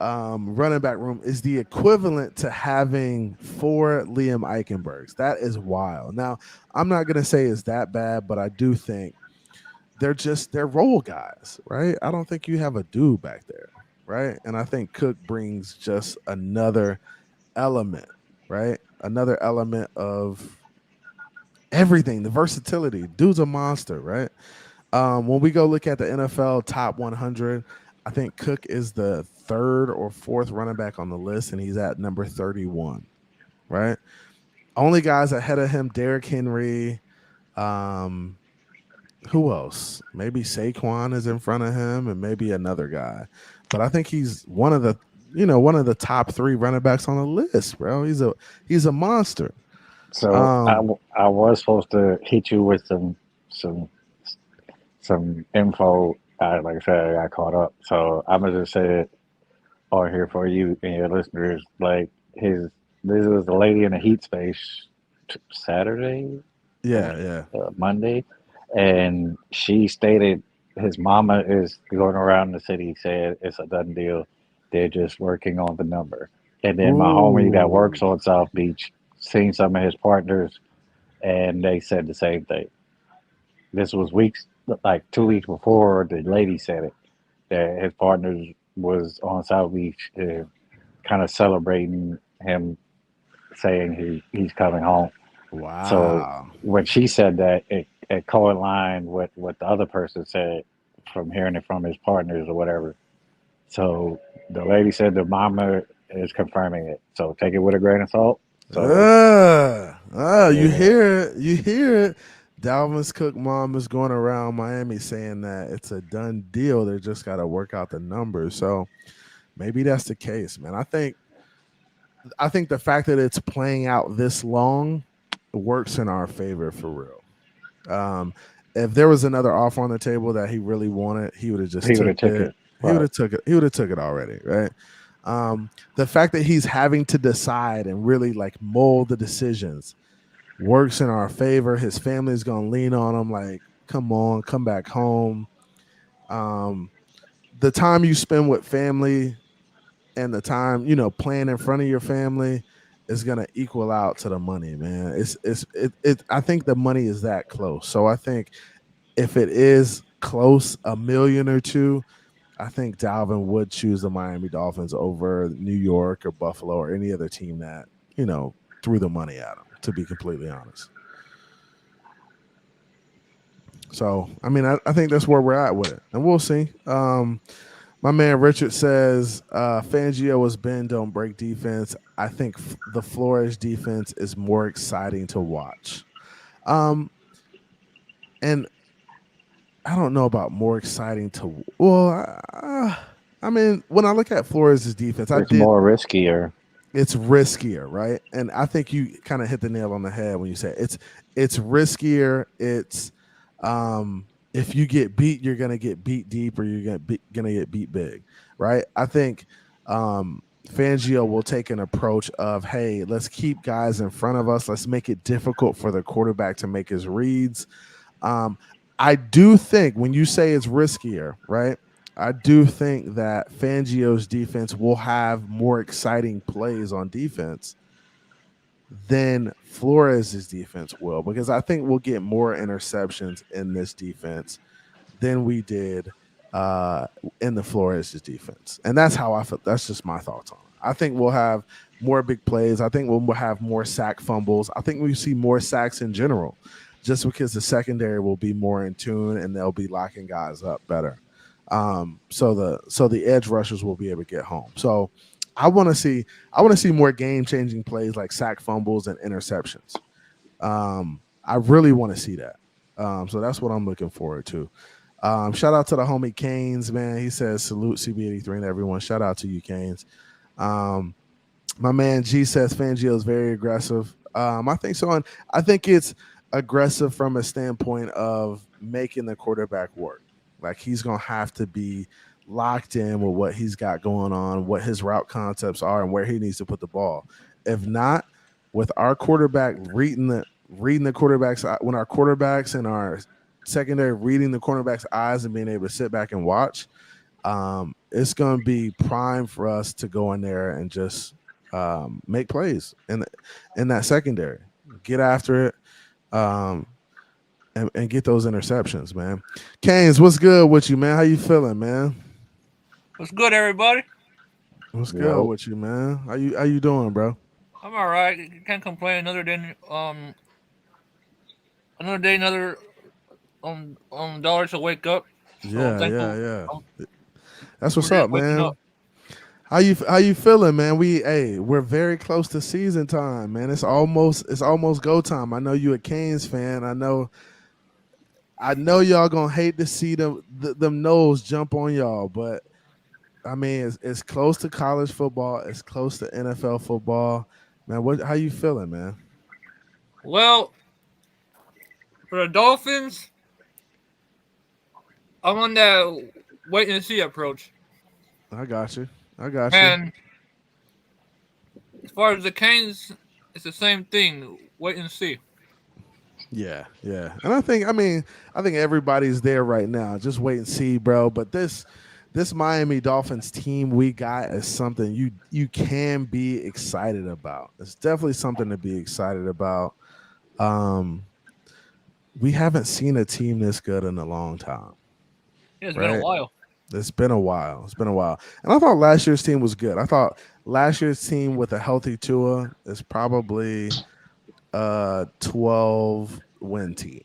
running back room is the equivalent to having 4 Liam Eichenbergs. That is wild. Now, I'm not going to say it's that bad, but I do think they're role guys, right? I don't think you have a dude back there, right? And I think Cook brings just another element, right? Another element of everything, the versatility. Dude's a monster, right? When we go look at the NFL top 100, I think Cook is the 3rd or 4th running back on the list, and he's at number 31, right? Only guys ahead of him, Derrick Henry, who else? Maybe Saquon is in front of him and maybe another guy. But I think he's one of the top 3 running backs on the list, bro. He's a monster. So I was supposed to hit you with some info. Like I said, I got caught up. So I'm gonna just say it on here for you and your listeners. Like this was the lady in the heat space Saturday. Monday. And she stated his mama is going around the city, said it's a done deal. They're just working on the number. And then my homie that Ooh. works on South Beach seen some of his partners, and they said the same thing. This was weeks, like 2 weeks before the lady said it, that his partners was on South Beach, kind of celebrating him saying he's coming home. So Wow. when she said that, it co-aligned with what the other person said from hearing it from his partners or whatever. So the lady said the mama is confirming it. So take it with a grain of salt. So You yeah, hear it. You hear it. Dalvin's Cook mom is going around Miami saying that it's a done deal. They just got to work out the numbers. So maybe that's the case, man. I think the fact that it's playing out this long works in our favor for real. If there was another offer on the table that he really wanted, he would have just he would took have took it. it. Right. He would have took it already, right? The fact that he's having to decide and really like mold the decisions works in our favor. His family's gonna lean on him, like, come on, come back home. Um, the time you spend with family and the time playing in front of your family is gonna equal out to the money, man. I think the money is that close. So I think if it is close, a million or two, I think Dalvin would choose the Miami Dolphins over New York or Buffalo or any other team that threw the money at him. To be completely honest. So I mean, I think that's where we're at with it, and we'll see. My man Richard says Fangio is bend don't break defense. I think the Flores defense is more exciting to watch. Um, and I don't know about more exciting to. Well, I mean, when I look at Flores' defense, It's more riskier. it's riskier, right? And I think you kind of hit the nail on the head when you say it's riskier. It's if you get beat, you're gonna get beat deep, or you're gonna get beat big, right? I think Fangio will take an approach of, hey, let's keep guys in front of us. Let's make it difficult for the quarterback to make his reads. I do think when you say it's riskier, right? I do think that Fangio's defense will have more exciting plays on defense than Flores' defense will, because I think we'll get more interceptions in this defense than we did in the Flores' defense. And that's how I feel. That's just my thoughts on it. I think we'll have more big plays. I think we'll have more sack fumbles. I think we see more sacks in general, just because the secondary will be more in tune and they'll be locking guys up better. So the edge rushers will be able to get home. So I want to see more game changing plays like sack fumbles and interceptions. I really want to see that. So that's what I'm looking forward to. Shout out to the homie Canes, man. He says salute CB83 and everyone. Shout out to you, Canes. My man G says Fangio is very aggressive. I think so, and I think it's aggressive from a standpoint of making the quarterback work. Like, he's gonna have to be locked in with what he's got going on, what his route concepts are, and where he needs to put the ball. If not, with our quarterback reading the quarterbacks, when our quarterbacks and our secondary reading the cornerback's eyes and being able to sit back and watch, it's going to be prime for us to go in there and just make plays in that secondary, get after it, and get those interceptions, man. Canes, what's good with you, man? How you feeling, man? What's good, everybody? What's good with you, man? How you doing, bro? I'm all right. Can't complain. Another day, another dollar to wake up. So I'm Yeah, thankful. yeah, yeah. That's We're what's just up, waking man. up. How you feeling, man? We're very close to season time, man. It's almost go time. I know you a Canes fan. I know y'all gonna hate to see them nose jump on y'all, but I mean, it's close to college football. It's close to NFL football, man. How you feeling, man? Well, for the Dolphins, I'm on that wait and see approach. I got you. I got you. And as far as the Canes, it's the same thing. Wait and see. Yeah, yeah. And I think everybody's there right now. Just wait and see, bro. But this this Miami Dolphins team we got is something you can be excited about. It's definitely something to be excited about. Um, we haven't seen a team this good in a long time, Yeah, it's been a right? while. It's been a while. It's been a while. And I thought last year's team was good. I thought last year's team with a healthy Tua is probably a 12-win team,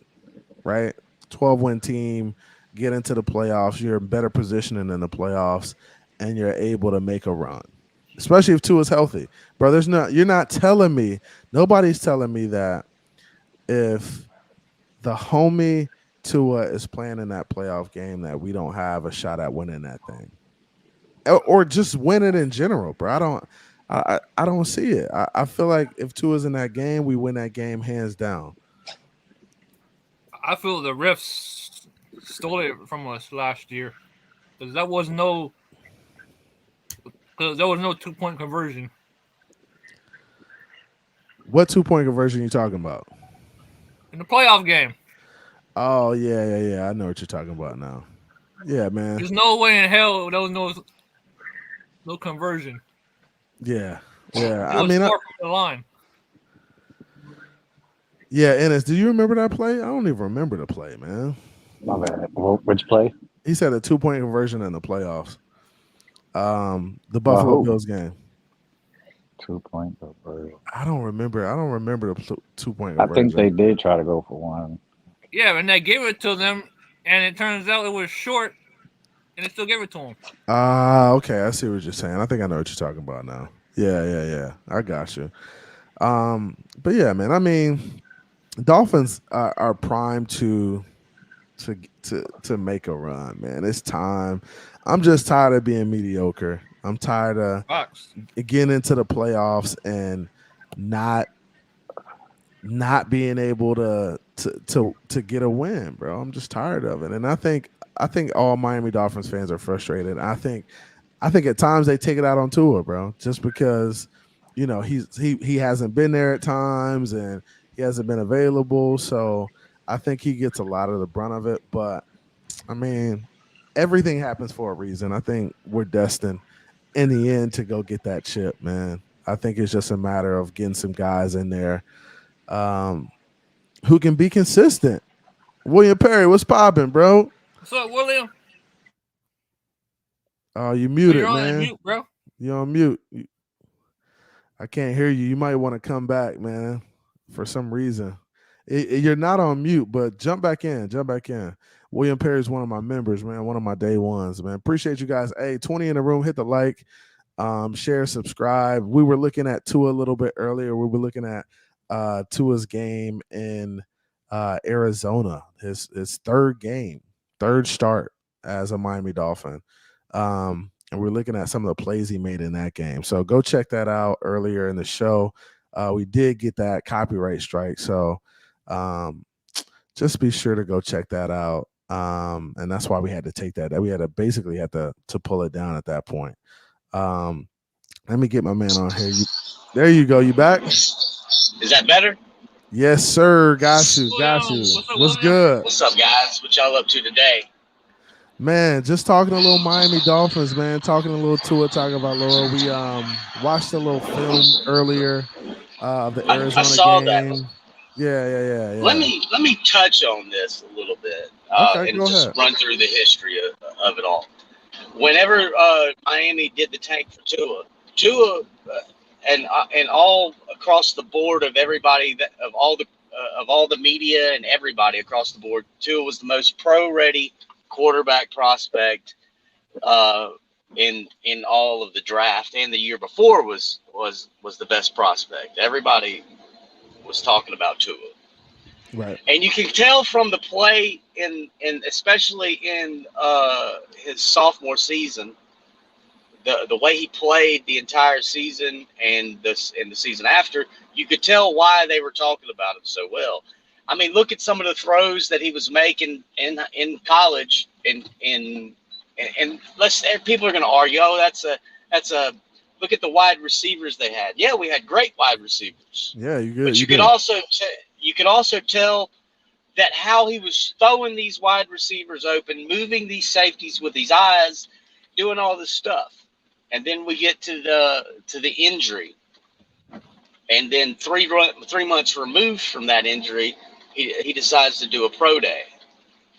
right? 12-win team, get into the playoffs, you're in better positioning in the playoffs, and you're able to make a run. Especially if Tua's healthy. Bro, you're not telling me, nobody's telling me that if the homie Tua is playing in that playoff game that we don't have a shot at winning that thing. Or just win it in general, bro. I don't see it. I feel like if Tua's in that game, we win that game hands down. I feel the refs stole it from us last year because there was no 2-point conversion What 2-point conversion you talking about? in the playoff game. Oh yeah. I know what you're talking about now. Yeah, man. There's no way in hell there was no conversion. Yeah. It I was mean, far from the line. yeah. Ennis, do you remember that play? I don't even remember the play, man. My bad. Which play? He said a 2-point conversion in the playoffs. The Buffalo Bills game. 2-point conversion. I don't remember the 2-point I conversion. think they did try to go for one. Yeah, and they gave it to them, and it turns out it was short, and they still gave it to them. Okay. I see what you're saying. I think I know what you're talking about now. Yeah. I got you. But yeah, man. I mean, Dolphins are primed to make a run, man. It's time. I'm just tired of being mediocre. I'm tired of Fox. getting into the playoffs and not being able to get a win, bro. I'm just tired of it. And I think all Miami Dolphins fans are frustrated. I think at times they take it out on Tua, bro, just because he hasn't been there at times and he hasn't been available. So I think he gets a lot of the brunt of it. But I mean, everything happens for a reason. I think we're destined in the end to go get that chip, man. I think it's just a matter of getting some guys in there who can be consistent. William Perry, what's popping, bro? What's up, William? Oh, you muted, You're on man. mute, bro. You're on mute. I can't hear you. You might want to come back, man, for some reason. You're not on mute, but jump back in. William Perry is one of my members, man, one of my day ones, man. Appreciate you guys. Hey, 20 in the room, hit the like, share, subscribe. We were looking at Tua a little bit earlier. We were looking at Tua's game in Arizona, his third start as a Miami Dolphin. And we're looking at some of the plays he made in that game. So go check that out earlier in the show. We did get that copyright strike. So just be sure to go check that out. And that's why we had to take that. We had to basically to pull it down at that point. Let me get my man on here. There you go. You back? Is that better? Yes, sir. Got you. What's good? What's up, guys? What y'all up to today? Man, just talking a little Miami Dolphins, man. Talking a little Tua, talking about Laura. We watched a little film earlier of the Arizona I saw game. That. Yeah. Let me touch on this a little bit and just run through the history of it all. Whenever Miami did the tank for Tua, and all across the board of everybody of all the media and everybody across the board, Tua was the most pro-ready quarterback prospect in all of the draft, and the year before was the best prospect. Everybody was talking about Tua, right? And you can tell from the play in especially in his sophomore season, the way he played the entire season and the season after, you could tell why they were talking about him so well. I mean, look at some of the throws that he was making in college, and people are going to argue, oh, that's a look at the wide receivers they had. Yeah, we had great wide receivers. Yeah, but you could also tell that how he was throwing these wide receivers open, moving these safeties with his eyes, doing all this stuff, and then we get to the injury, and then 3 months removed from that injury, he decides to do a pro day,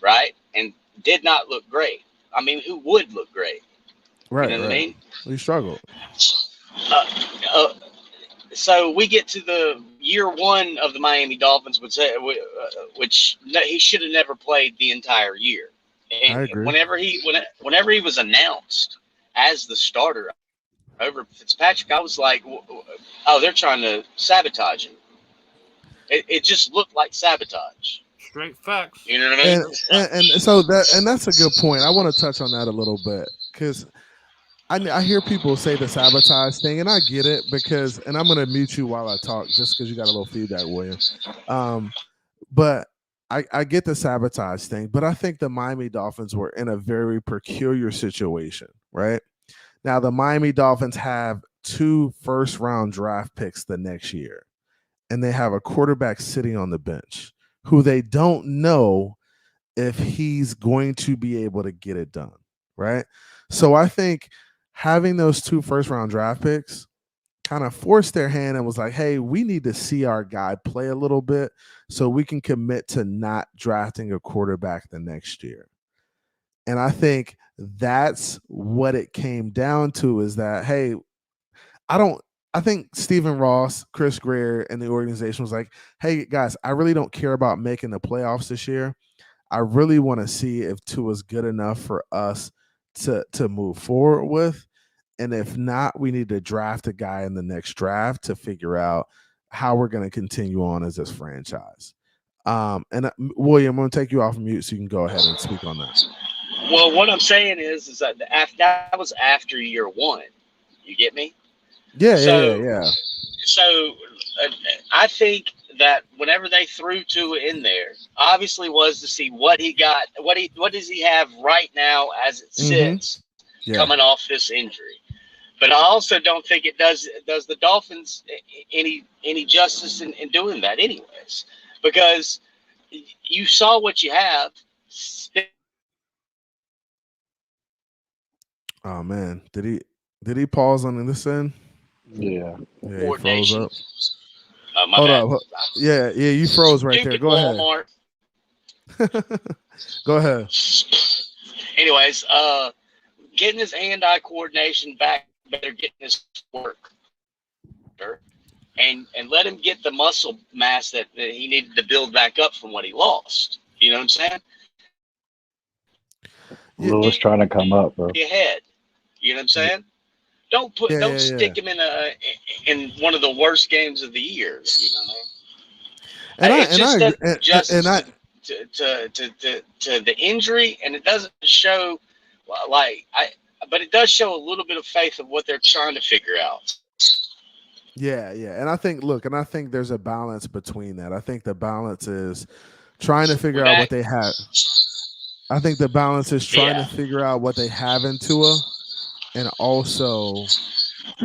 right? And did not look great. I mean, who would look great? Right, you know what I mean? We struggled. So we get to the year 1 of the Miami Dolphins, which he should have never played the entire year. And I agree. whenever he was announced as the starter over Fitzpatrick, I was like, oh, they're trying to sabotage him. It just looked like sabotage. Straight facts. You know what I mean? And so that's a good point. I want to touch on that a little bit because I hear people say the sabotage thing, and I get it because, and I'm going to mute you while I talk just because you got a little feedback, William. But I get the sabotage thing, but I think the Miami Dolphins were in a very peculiar situation, right? Now, the Miami Dolphins have 2 first-round draft picks the next year, and they have a quarterback sitting on the bench who they don't know if he's going to be able to get it done, right? So I think having those 2 first-round draft picks kind of forced their hand and was like, hey, we need to see our guy play a little bit so we can commit to not drafting a quarterback the next year. And I think that's what it came down to is that, hey, I think Stephen Ross, Chris Greer, and the organization was like, hey, guys, I really don't care about making the playoffs this year. I really want to see if Tua's good enough for us to move forward with. And if not, we need to draft a guy in the next draft to figure out how we're going to continue on as this franchise. And William, I'm going to take you off mute so you can go ahead and speak on that. Well, what I'm saying is that that was after year 1. You get me? Yeah. So I think that whenever they threw Tua in there, obviously was to see what he got, what does he have right now as it sits, coming off this injury. But I also don't think it does the Dolphins any justice in doing that, anyways, because you saw what you have. Oh man, did he pause on this end? Yeah, he froze up. Hold up. Yeah, you froze right there. Go Walmart. ahead. Go ahead. Anyways, getting his hand-eye coordination back better, getting his work, and let him get the muscle mass that he needed to build back up from what he lost. You know what I'm saying? Lewis trying to come up, bro. Ahead. You know what I'm saying? Don't stick him in one of the worst games of the year. You know what I mean? To the injury, and it doesn't show but it does show a little bit of faith of what they're trying to figure out. Yeah, and I think there's a balance between that. I think the balance is trying to figure out what they have. I think the balance is trying to figure out what they have in Tua, and also,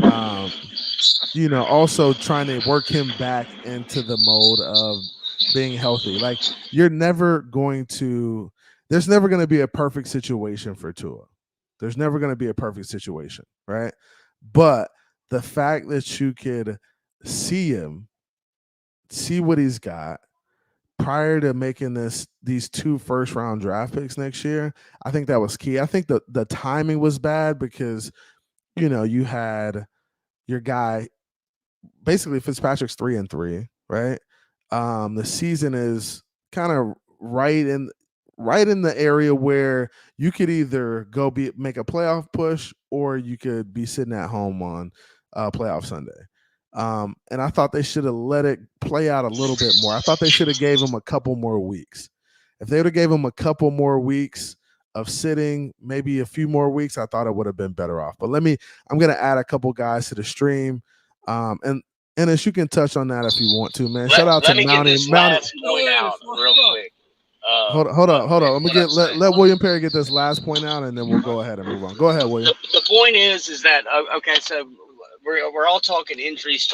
also trying to work him back into the mode of being healthy. Like there's never going to be a perfect situation for Tua. There's never going to be a perfect situation, right? But the fact that you could see him, see what he's got prior to making these 2 first-round draft picks next year, I think that was key. I think the timing was bad because, you had your guy, basically Fitzpatrick's 3-3, right? The season is kind of right in the area where you could either go make a playoff push or you could be sitting at home on playoff Sunday. And I thought they should have let it play out a little bit more. I thought they should have gave him a couple more weeks. If they would have gave him a couple more weeks of sitting, maybe a few more weeks, I thought it would have been better off. But I'm going to add a couple guys to the stream. And as you can touch on that if you want to, man. Shout out to Mounty. Point out real quick. Hold on. Let me let William Perry get this last point out, and then we'll go ahead and move on. Go ahead, William. The point is that okay, so we're all talking injuries.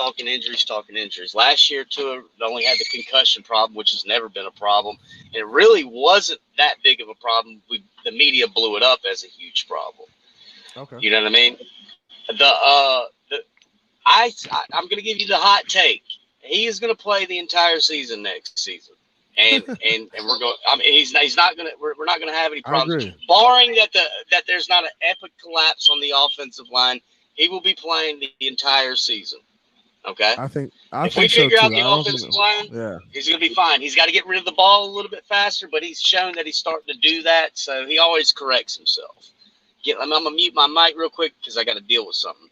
Last year, Tua only had the concussion problem, which has never been a problem. It really wasn't that big of a problem. The media blew it up as a huge problem. Okay. You know what I mean? I'm going to give you the hot take. He is going to play the entire season next season, and we're going. I mean, he's not going to. We're not going to have any problems, barring that there's not an epic collapse on the offensive line. He will be playing the entire season. Okay. If we figure so out the offensive line, he's going to be fine. He's got to get rid of the ball a little bit faster, but he's shown that he's starting to do that. So he always corrects himself. I'm going to mute my mic real quick because I got to deal with something.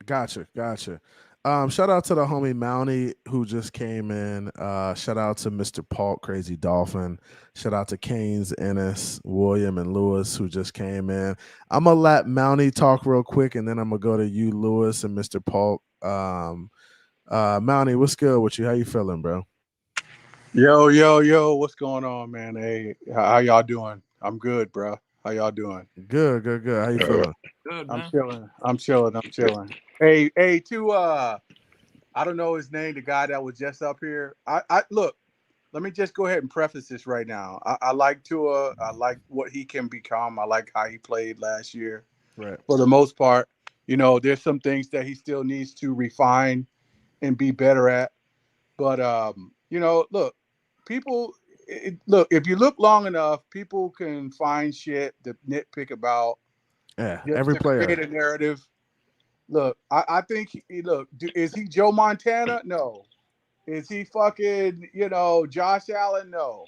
Gotcha. Shout out to the homie Mountie who just came in. Shout out to Mr. Paul Crazy Dolphin. Shout out to Canes, Ennis, William, and Lewis who just came in. I'm gonna let Mountie talk real quick, and then I'm gonna go to you, Lewis, and Mr. Paul. Mountie, what's good with you? How you feeling, bro? Yo, what's going on, man? Hey, how y'all doing? I'm good, bro. How y'all doing? Good. How you feeling? Good, man. I'm chilling. Hey, I don't know his name, the guy that was just up here. I look, let me just go ahead and preface this right now. I like Tua. I like what he can become. I like how he played last year. Right. For the most part, there's some things that he still needs to refine and be better at. But look, if you look long enough, people can find shit to nitpick about. Yeah, every player. Create a narrative. Look, I think is he Joe Montana? No. Is he fucking, Josh Allen? No.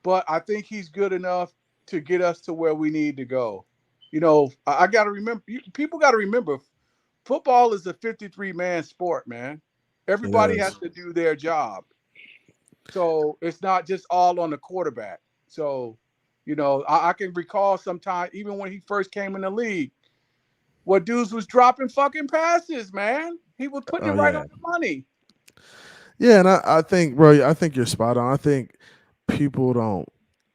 But I think he's good enough to get us to where we need to go. I got to remember, people got to remember, football is a 53-man sport, man. Everybody has to do their job. So it's not just all on the quarterback. So, I can recall sometime, even when he first came in the league, what dudes was dropping fucking passes, man. He was putting it right on the money. Yeah, and I think, bro, I think you're spot on. I think people don't.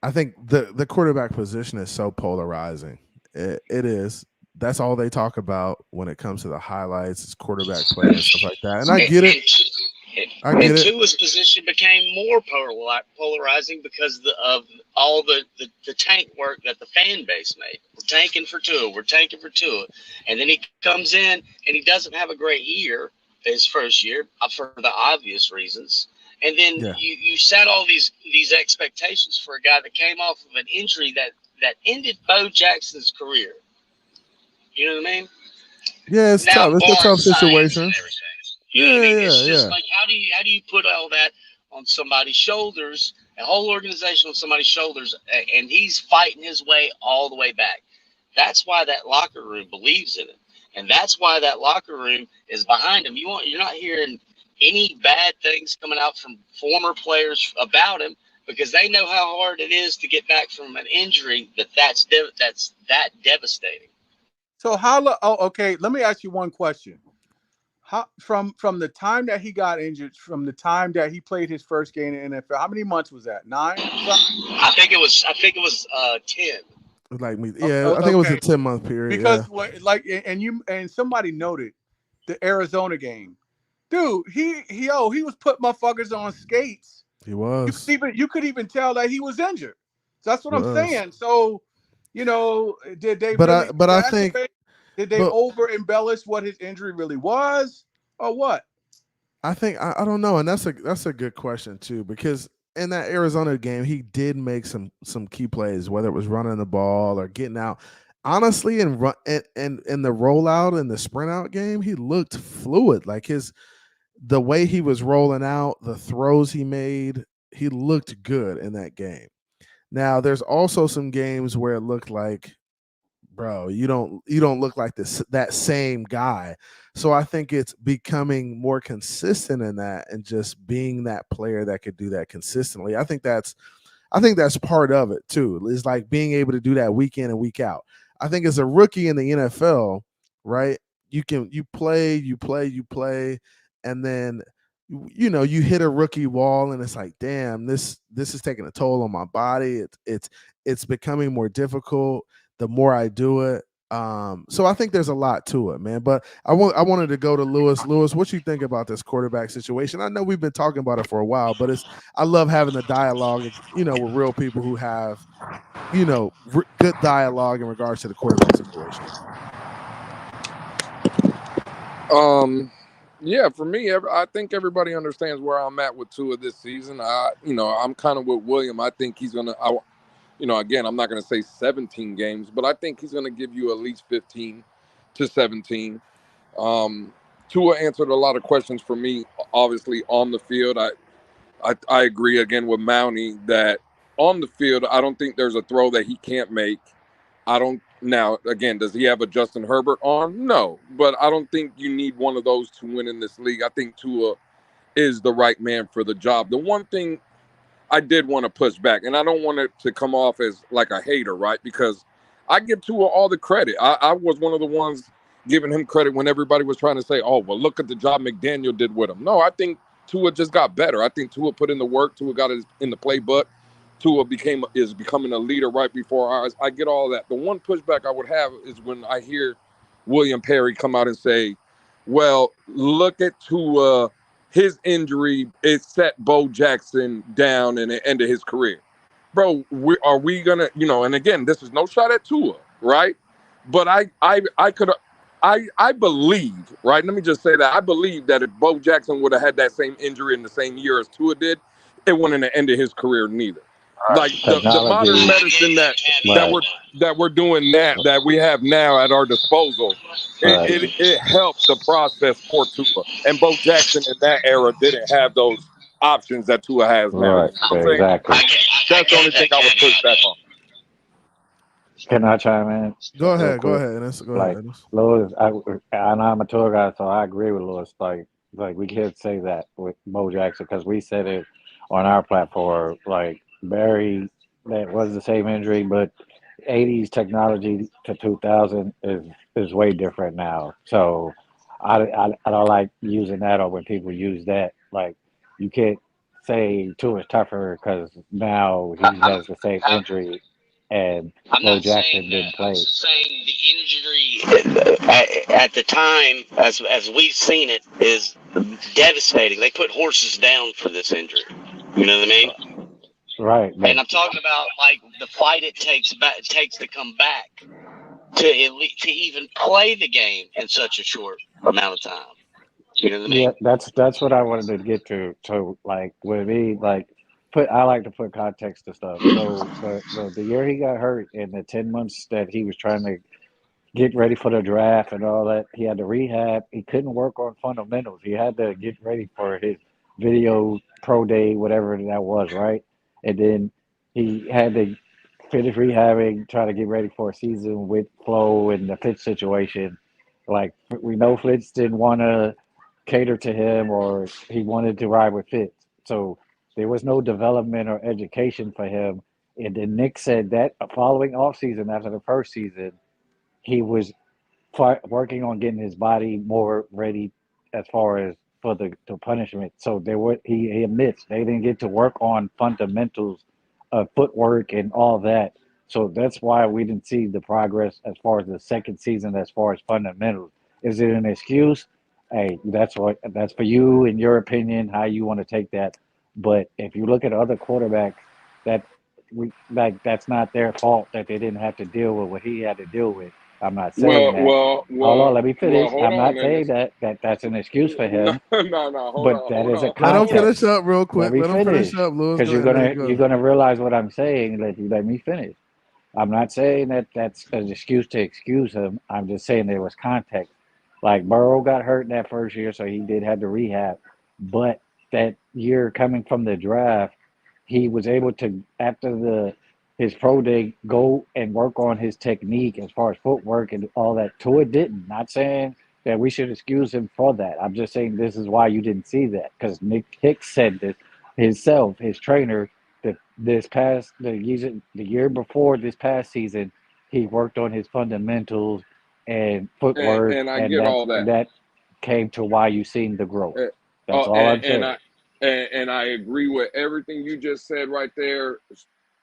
I think the quarterback position is so polarizing. It is. That's all they talk about when it comes to the highlights, is quarterback play and stuff like that. And I get it. And Tua's position became more polarizing because of all the tank work that the fan base made. We're tanking for Tua. And then he comes in and he doesn't have a great year his first year for the obvious reasons. And then you set all these expectations for a guy that came off of an injury that ended Bo Jackson's career. You know what I mean? Yeah, it's tough. It's a tough situation. You know what I mean? It's just like, how do you put all that on somebody's shoulders, a whole organization on somebody's shoulders, and he's fighting his way all the way back? That's why that locker room believes in him, and that's why that locker room is behind him. You're not hearing any bad things coming out from former players about him, because they know how hard it is to get back from an injury that's that devastating. So okay, let me ask you one question. How from the time that he got injured, from the time that he played his first game in the NFL, how many months was that? 9? I think it was 10. Like me, I think it was a 10-month period. Because and somebody noted the Arizona game, dude. He was putting motherfuckers on skates. He was. You could even tell that he was injured. So that's what I'm saying. So, did they? I think. Did they over embellish what his injury really was, or what? I think I don't know, and that's a good question too, because in that Arizona game, he did make some key plays, whether it was running the ball or getting out. Honestly, in the rollout and the sprint out game, he looked fluid. Like the way he was rolling out, the throws he made, he looked good in that game. Now, there's also some games where it looked like, bro, you don't look like that same guy. So I think it's becoming more consistent in that, and just being that player that could do that consistently. I think that's part of it too. It's like being able to do that week in and week out. I think as a rookie in the NFL, right? You play, and then you hit a rookie wall, and it's like, damn, this is taking a toll on my body. It's becoming more difficult. The more I do it, So I think there's a lot to it, man. But I wanted to go to Lewis. Lewis, what you think about this quarterback situation? I know we've been talking about it for a while, but I love having the dialogue, with real people who have, good dialogue in regards to the quarterback situation. Yeah, for me, I think everybody understands where I'm at with Tua this season. I'm kind of with William. I think he's gonna. Again, I'm not gonna say 17 games, but I think he's gonna give you at least 15 to 17. Tua answered a lot of questions for me, obviously on the field. I agree again with Mountie that on the field, I don't think there's a throw that he can't make. Now, again, does he have a Justin Herbert arm? No, but I don't think you need one of those to win in this league. I think Tua is the right man for the job. The one thing I did want to push back, and I don't want it to come off as like a hater, right? Because I give Tua all the credit. I was one of the ones giving him credit when everybody was trying to say, oh, well, look at the job McDaniel did with him. No, I think Tua just got better. I think Tua put in the work. Tua got in the playbook. Tua is becoming a leader right before our eyes. I get all that. The one pushback I would have is when I hear William Perry come out and say, well, look at Tua. His injury, it set Bo Jackson down in the end of his career. Bro, are we going to, and again, this is no shot at Tua, right? But I believe, right? Let me just say that. I believe that if Bo Jackson would have had that same injury in the same year as Tua did, it wouldn't have ended his career neither. Like the modern medicine that we're doing now, that we have now at our disposal, it helped the process for Tua. And Bo Jackson in that era didn't have those options that Tua has now. Right, exactly. That's the only thing I would push back on. Can I chime in? Go ahead, Ennis. Go ahead, Ennis. Lewis, I'm a tour guy, so I agree with Lewis. Like we can't say that with Bo Jackson because we said it on our platform. Like Barry, that was the same injury, but 80s technology to 2000 is way different now. So I don't like using that, or when people use that. Like you can't say Tua is tougher because now he has the same injury. And Bo Jackson didn't play. I'm just saying the injury at the time, as we've seen it, is devastating. They put horses down for this injury. You know what I mean? Right. And I'm talking about like the fight it takes to come back to even play the game in such a short amount of time. You know what I mean? Yeah, that's what I wanted to get to. So like with me, like. I like to put context to stuff. So the year he got hurt and the 10 months that he was trying to get ready for the draft and all that, he had to rehab. He couldn't work on fundamentals. He had to get ready for his video pro day, whatever that was, right? And then he had to finish rehabbing, try to get ready for a season with Flo and the Fitz situation. Like we know Fitz didn't want to cater to him, or he wanted to ride with Fitz. So there was no development or education for him. And then Nick said that following offseason, after the first season, he was working on getting his body more ready as far as for the punishment. So he admits they didn't get to work on fundamentals of footwork and all that. So that's why we didn't see the progress as far as the second season, as far as fundamentals. Is it an excuse? Hey, that's for you, in your opinion, how you want to take that. But if you look at other quarterbacks, that's not their fault that they didn't have to deal with what he had to deal with. I'm not saying that. Hold on, let me finish. I'm not saying that's an excuse for him. No. But that is a context. Let him finish up real quick. Let him finish up, Lewis. Because you're gonna realize what I'm saying. Let me finish. I'm not saying that's an excuse to excuse him. I'm just saying there was context. Like Burrow got hurt in that first year, so he did have to rehab. But that year coming from the draft, he was able to, after his pro day, go and work on his technique as far as footwork and all that. Tua didn't. Not saying that we should excuse him for that. I'm just saying this is why you didn't see that, because Nick Hicks said this himself, his trainer, that the year before this past season, he worked on his fundamentals and footwork, and I get all that. That came to why you seen the growth. That's all I'm saying. And I agree with everything you just said right there,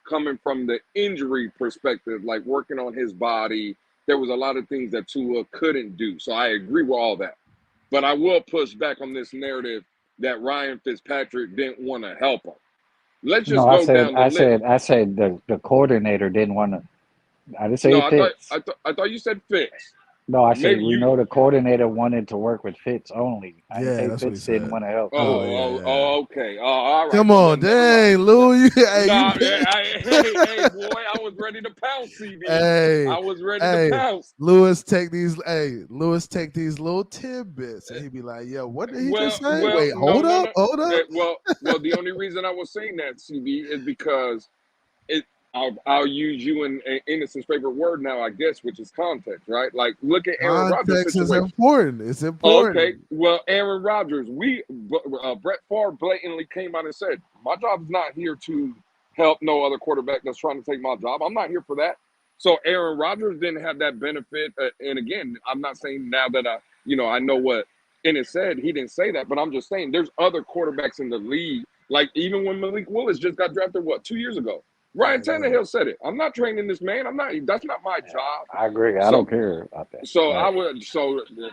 coming from the injury perspective, like working on his body there was a lot of things that Tua couldn't do. So I agree with all that. But I will push back on this narrative that Ryan Fitzpatrick didn't want to help him. Let's just No, go down the list. I said the coordinator didn't want to. I didn't say No, Fitz. I thought you said Fitz. No, I said Maybe we you. know the coordinator wanted to work with Fitz only. I didn't Yeah, say that's what he Fitz didn't said. want to help. Okay. All right. Come Well, on, then never mind. dang, Lou. Hey, Nah, you hey, boy, I was ready to pounce, CB. Hey, I was ready to pounce. Lewis take these little tidbits and he be like, yo, what did he just say? Wait, hold up. Well, the only reason I was saying that, CB, is because I'll use you in Innocent's favorite word now, I guess, which is context, right? Like, look at Aaron Rodgers' Context is situation. important. It's important. Okay, well, Aaron Rodgers, Brett Favre blatantly came out and said, my job is not here to help no other quarterback that's trying to take my job. I'm not here for that. So Aaron Rodgers didn't have that benefit. And again, I'm not saying now that I know what Ennis said. He didn't say that, but I'm just saying there's other quarterbacks in the league. Like even when Malik Willis just got drafted, 2 years ago? Ryan Tannehill said it. I'm not training this man. That's not my job. I agree. I don't care about that. So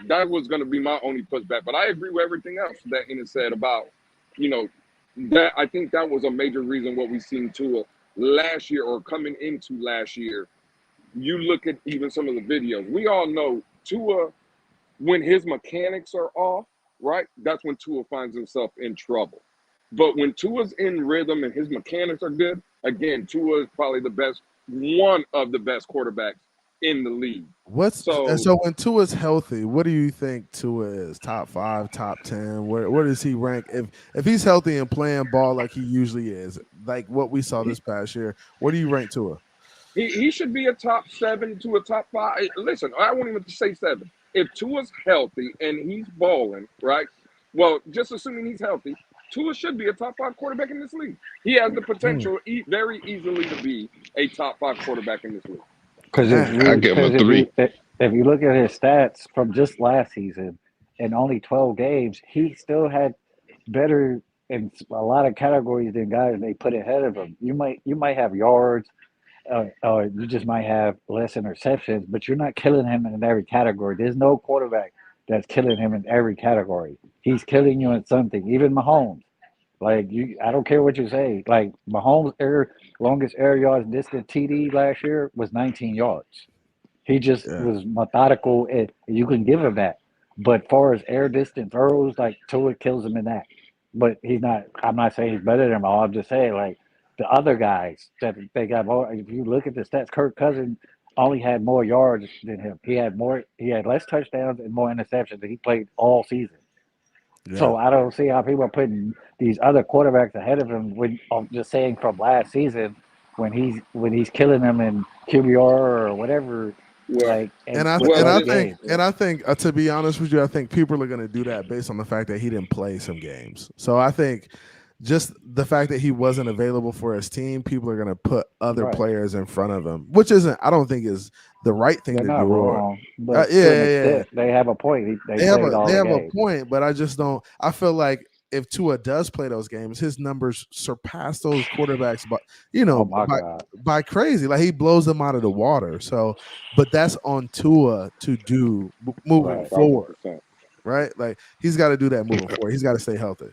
that was going to be my only pushback. But I agree with everything else that Ennis said about, that I think that was a major reason what we seen Tua last year or coming into last year. You look at even some of the videos. We all know Tua, when his mechanics are off, right? That's when Tua finds himself in trouble. But when Tua's in rhythm and his mechanics are good, again, Tua is probably one of the best quarterbacks in the league. So when Tua's healthy, what do you think Tua is? Top 5, top 10? Where does he rank? If he's healthy and playing ball like he usually is, like what we saw this past year, where do you rank Tua? He should be a top 7 to a top 5. Listen, I won't even say 7. If Tua's healthy and he's balling, right? Well, just assuming he's healthy, Tua should be a top 5 quarterback in this league. He has the potential very easily to be a top 5 quarterback in this league. Because if you look at his stats from just last season, in only 12 games, he still had better in a lot of categories than guys they put ahead of him. You might have yards, or you just might have less interceptions, but you're not killing him in every category. There's no quarterback that's killing him in every category. He's killing you in something. Even Mahomes. I don't care what you say. Like Mahomes' longest air yards distance TD last year was 19 yards. He just was methodical, and you can give him that. But far as air distance throws, like Tua kills him in that. But he's not. I'm not saying he's better than him. I'm just saying the other guys that they got more. If you look at the stats, Kirk Cousins only had more yards than him. He had less touchdowns and more interceptions than he played all season. Yeah. So I don't see how people are putting these other quarterbacks ahead of him. When I'm just saying from last season, when he's killing them in QBR or whatever. I think to be honest with you, I think people are going to do that based on the fact that he didn't play some games. So I think just the fact that he wasn't available for his team, people are going to put other players in front of him, which I don't think is the right thing to do. Wrong, but they have a point. They have a point, but I just don't. I feel like if Tua does play those games, his numbers surpass those quarterbacks, by crazy. Like he blows them out of the water. So, but that's on Tua to do moving forward, right? Like he's got to do that moving forward. He's got to stay healthy.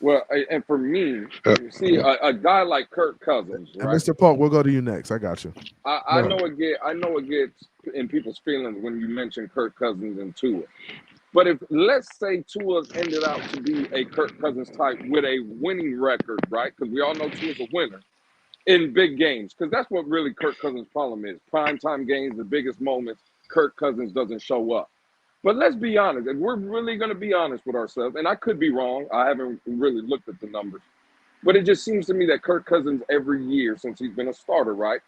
Well, and for me, see a guy like Kirk Cousins, right? And Mr. Polk, we'll go to you next. I got you. I know it gets in people's feelings when you mention Kirk Cousins and Tua. But if let's say Tua's ended out to be a Kirk Cousins type with a winning record, right? Because we all know Tua's a winner in big games. Because that's what really Kirk Cousins' problem is. Primetime games, the biggest moments, Kirk Cousins doesn't show up. But let's be honest, and we're really going to be honest with ourselves, and I could be wrong. I haven't really looked at the numbers. But it just seems to me that Kirk Cousins every year since he's been a starter, right?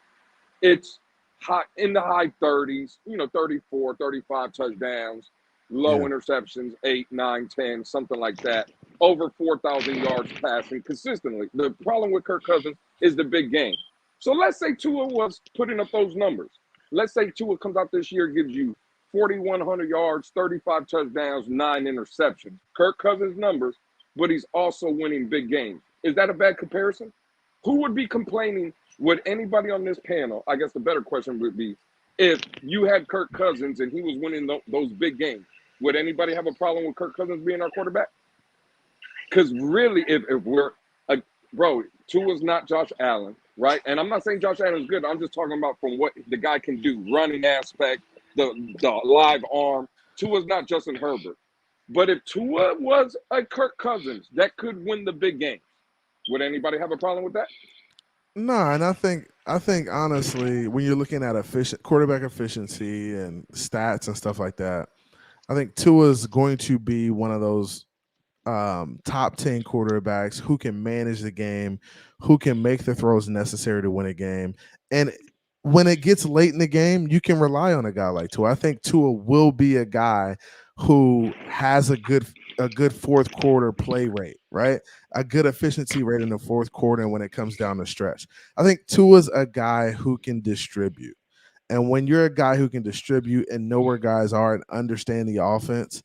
It's high in the high 30s, 34, 35 touchdowns, low interceptions, 8, 9, 10, something like that. Over 4,000 yards passing consistently. The problem with Kirk Cousins is the big game. So let's say Tua was putting up those numbers. Let's say Tua comes out this year, gives you 4,100 yards, 35 touchdowns, 9 interceptions. Kirk Cousins numbers, but he's also winning big games. Is that a bad comparison? Who would be complaining? Would anybody on this panel, I guess the better question would be, if you had Kirk Cousins and he was winning those big games, would anybody have a problem with Kirk Cousins being our quarterback? Because really, if we're bro, Tua's not Josh Allen, right? And I'm not saying Josh Allen's good. I'm just talking about from what the guy can do, running aspect, the live arm. Tua's not Justin Herbert. But if Tua was a Kirk Cousins that could win the big games, would anybody have a problem with that? No, and I think honestly, when you're looking at quarterback efficiency and stats and stuff like that, I think Tua's going to be one of those top 10 quarterbacks who can manage the game, who can make the throws necessary to win a game. And when it gets late in the game, you can rely on a guy like Tua. I think Tua will be a guy who has a good fourth quarter play rate, right? A good efficiency rate in the fourth quarter when it comes down the stretch. I think Tua's a guy who can distribute. And when you're a guy who can distribute and know where guys are and understand the offense,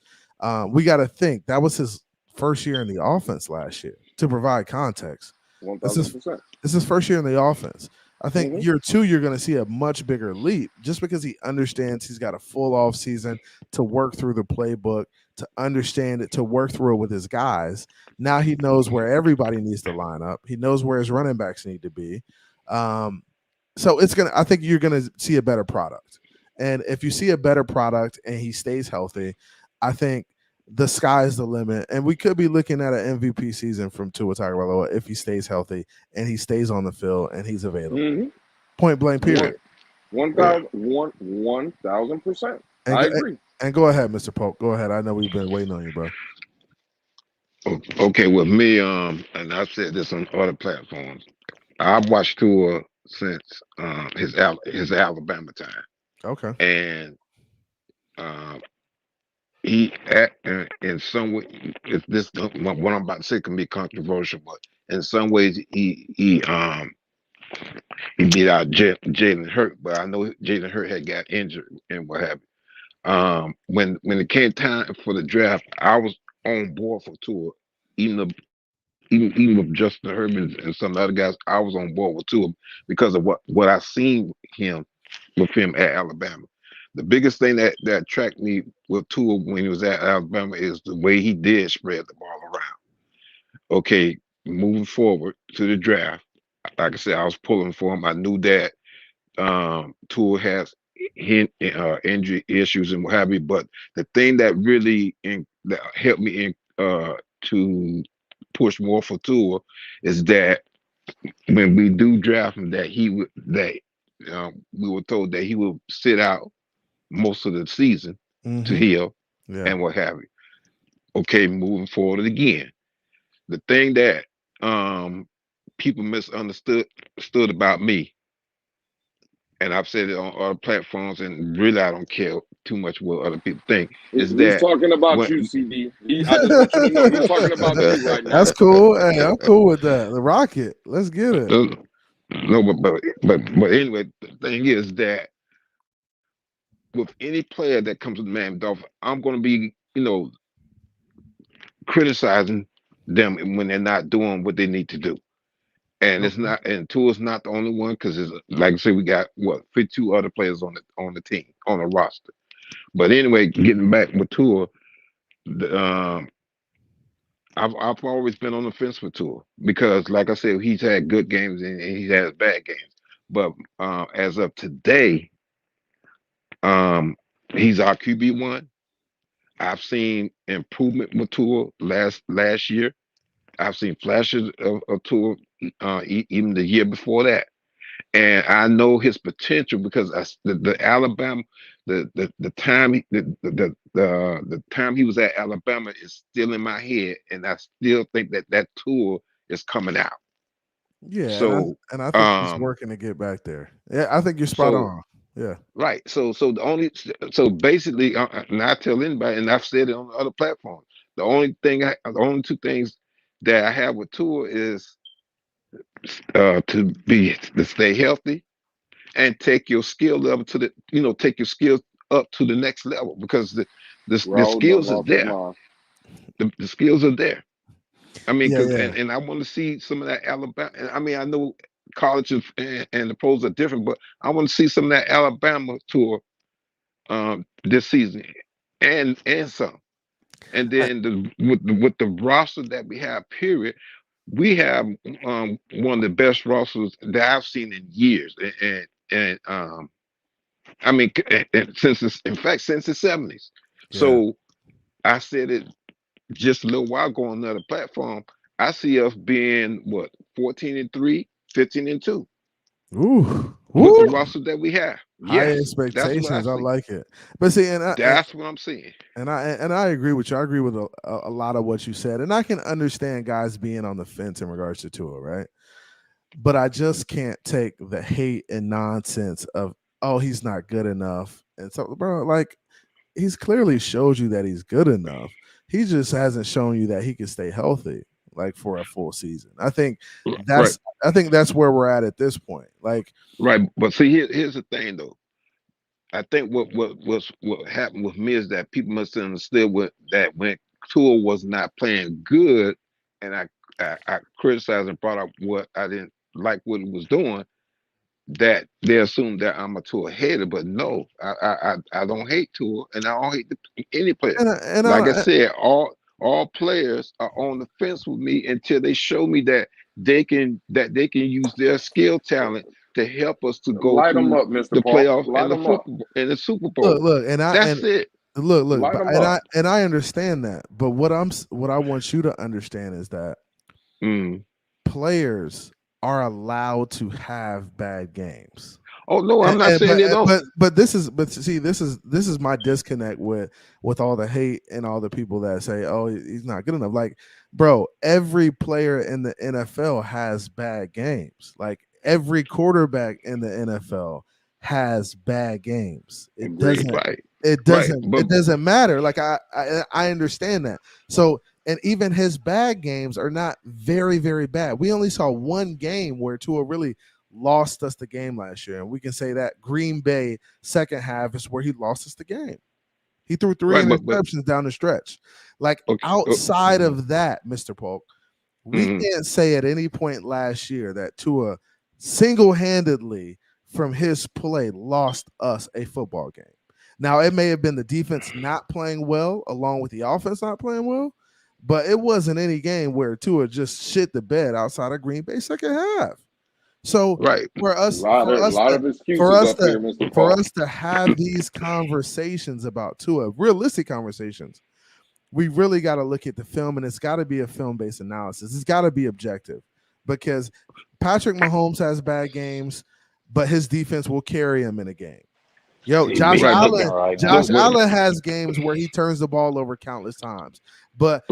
we got to think that was his first year in the offense last year. To provide context, 1,000%. This is first year in the offense. I think year two, you're going to see a much bigger leap just because he understands he's got a full off season to work through the playbook, to understand it, to work through it with his guys. Now he knows where everybody needs to line up. He knows where his running backs need to be. So I think you're going to see a better product. And if you see a better product and he stays healthy, I think the sky's the limit. And we could be looking at an MVP season from Tua Tagovailoa if he stays healthy and he stays on the field and he's available. Point blank, period. 1,000%. I agree. And go ahead, Mr. Polk. Go ahead. I know we've been waiting on you, bro. Okay, with me, and I've said this on other platforms, I've watched Tua since his Alabama time. Okay. And he, in some way, if this what I'm about to say can be controversial, but in some ways he beat out Jalen Hurts. But I know Jalen Hurts had got injured and what have you. When it came time for the draft, I was on board for Tua, even with Justin Herbert and some other guys. I was on board with Tua because of what I seen with him at Alabama. The biggest thing that attracted me with Tua when he was at Alabama is the way he did spread the ball around. Okay, moving forward to the draft, like I said, I was pulling for him. I knew that Tua has injury issues and what have you, but the thing that really that helped me to push more for Tua is that when we do draft him, that we were told that he will sit out most of the season to heal and what have you. Okay, moving forward again, the thing that people misunderstood about me, and I've said it on other platforms, and really I don't care too much what other people think. He's talking about you, CD. I just want you to know he's talking about you right now. That's cool. Hey, I'm cool with that. The Rocket, let's get it. No, but anyway, the thing is that with any player that comes with the Miami Dolphins, I'm going to be, criticizing them when they're not doing what they need to do. And it's not, and Tua's not the only one, because it's like I said, we got 52 other players on the team, on the roster. But anyway, getting back with Tua, I've always been on the fence with Tua because, like I said, he's had good games and he has bad games. But as of today, he's our QB1. I've seen improvement with Tua last year. I've seen flashes of Tua even the year before that, and I know his potential because the Alabama, the time the time he was at Alabama is still in my head, and I still think that Tua is coming out. Yeah, so and I think he's working to get back there. Yeah, I think you're spot on. Yeah, right. So basically, and I tell anybody, and I've said it on other platforms. The only two things that I have with Tua is to stay healthy and take your skill level to the take your skills up to the next level, because the skills are there. The skills are there. I mean, and I want to see some of that Alabama. I mean, I know colleges and the pros are different, but I want to see some of that Alabama tour this season and some. And then with the roster that we have, period, we have one of the best rosters that I've seen in years, and I mean, since since the 70s. Yeah. So I said it just a little while ago on another platform. I see us being what 14-3, 15-2 Ooh, with the roster that we have. high Yes, that's what expectations. I see. like it. But see, That's what I'm seeing. And I agree with you. I agree with a lot of what you said, and I can understand guys being on the fence in regards to Tua, right? But I just can't take the hate and nonsense of, oh, he's not good enough, and so, bro, like, he's clearly showed you that he's good enough. He just hasn't shown you that he can stay healthy, like, for a full season. I think that's where we're at this point. Like, right, but see, here's the thing, though. I think what happened with me is that people must have understood that when Tua was not playing good, and I criticized and brought up what I didn't like what he was doing, that they assumed that I'm a Tua hater. But no, I don't hate Tua, and I don't hate any player. I said, all players are on the fence with me until they show me that they can use their skill talent to help us to go Light through them up, Mr. the Paul. playoffs Light and the them up. football and the Super Bowl. Look, that's it. Look, Light but, 'em up. I understand that. But what I want you to understand is that players are allowed to have bad games. Oh no, I'm not saying they don't. But this is my disconnect with all the hate and all the people that say, oh, he's not good enough. Like, bro, every player in the NFL has bad games. Like, every quarterback in the NFL has bad games. It doesn't matter. Like, I understand that. So, and even his bad games are not very, very bad. We only saw one game where Tua really lost us the game last year, and we can say that Green Bay second half is where he lost us the game. He threw three interceptions down the stretch. Like, outside of that, Mr. Polk, we can't say at any point last year that Tua single-handedly from his play lost us a football game. Now, it may have been the defense not playing well along with the offense not playing well, but it wasn't any game where Tua just shit the bed outside of Green Bay second half. So for us to have these conversations about Tua, realistic conversations, we really got to look at the film, and it's got to be a film-based analysis. It's got to be objective, because Patrick Mahomes has bad games, but his defense will carry him in a game. Yo, Josh Allen has games where he turns the ball over countless times, but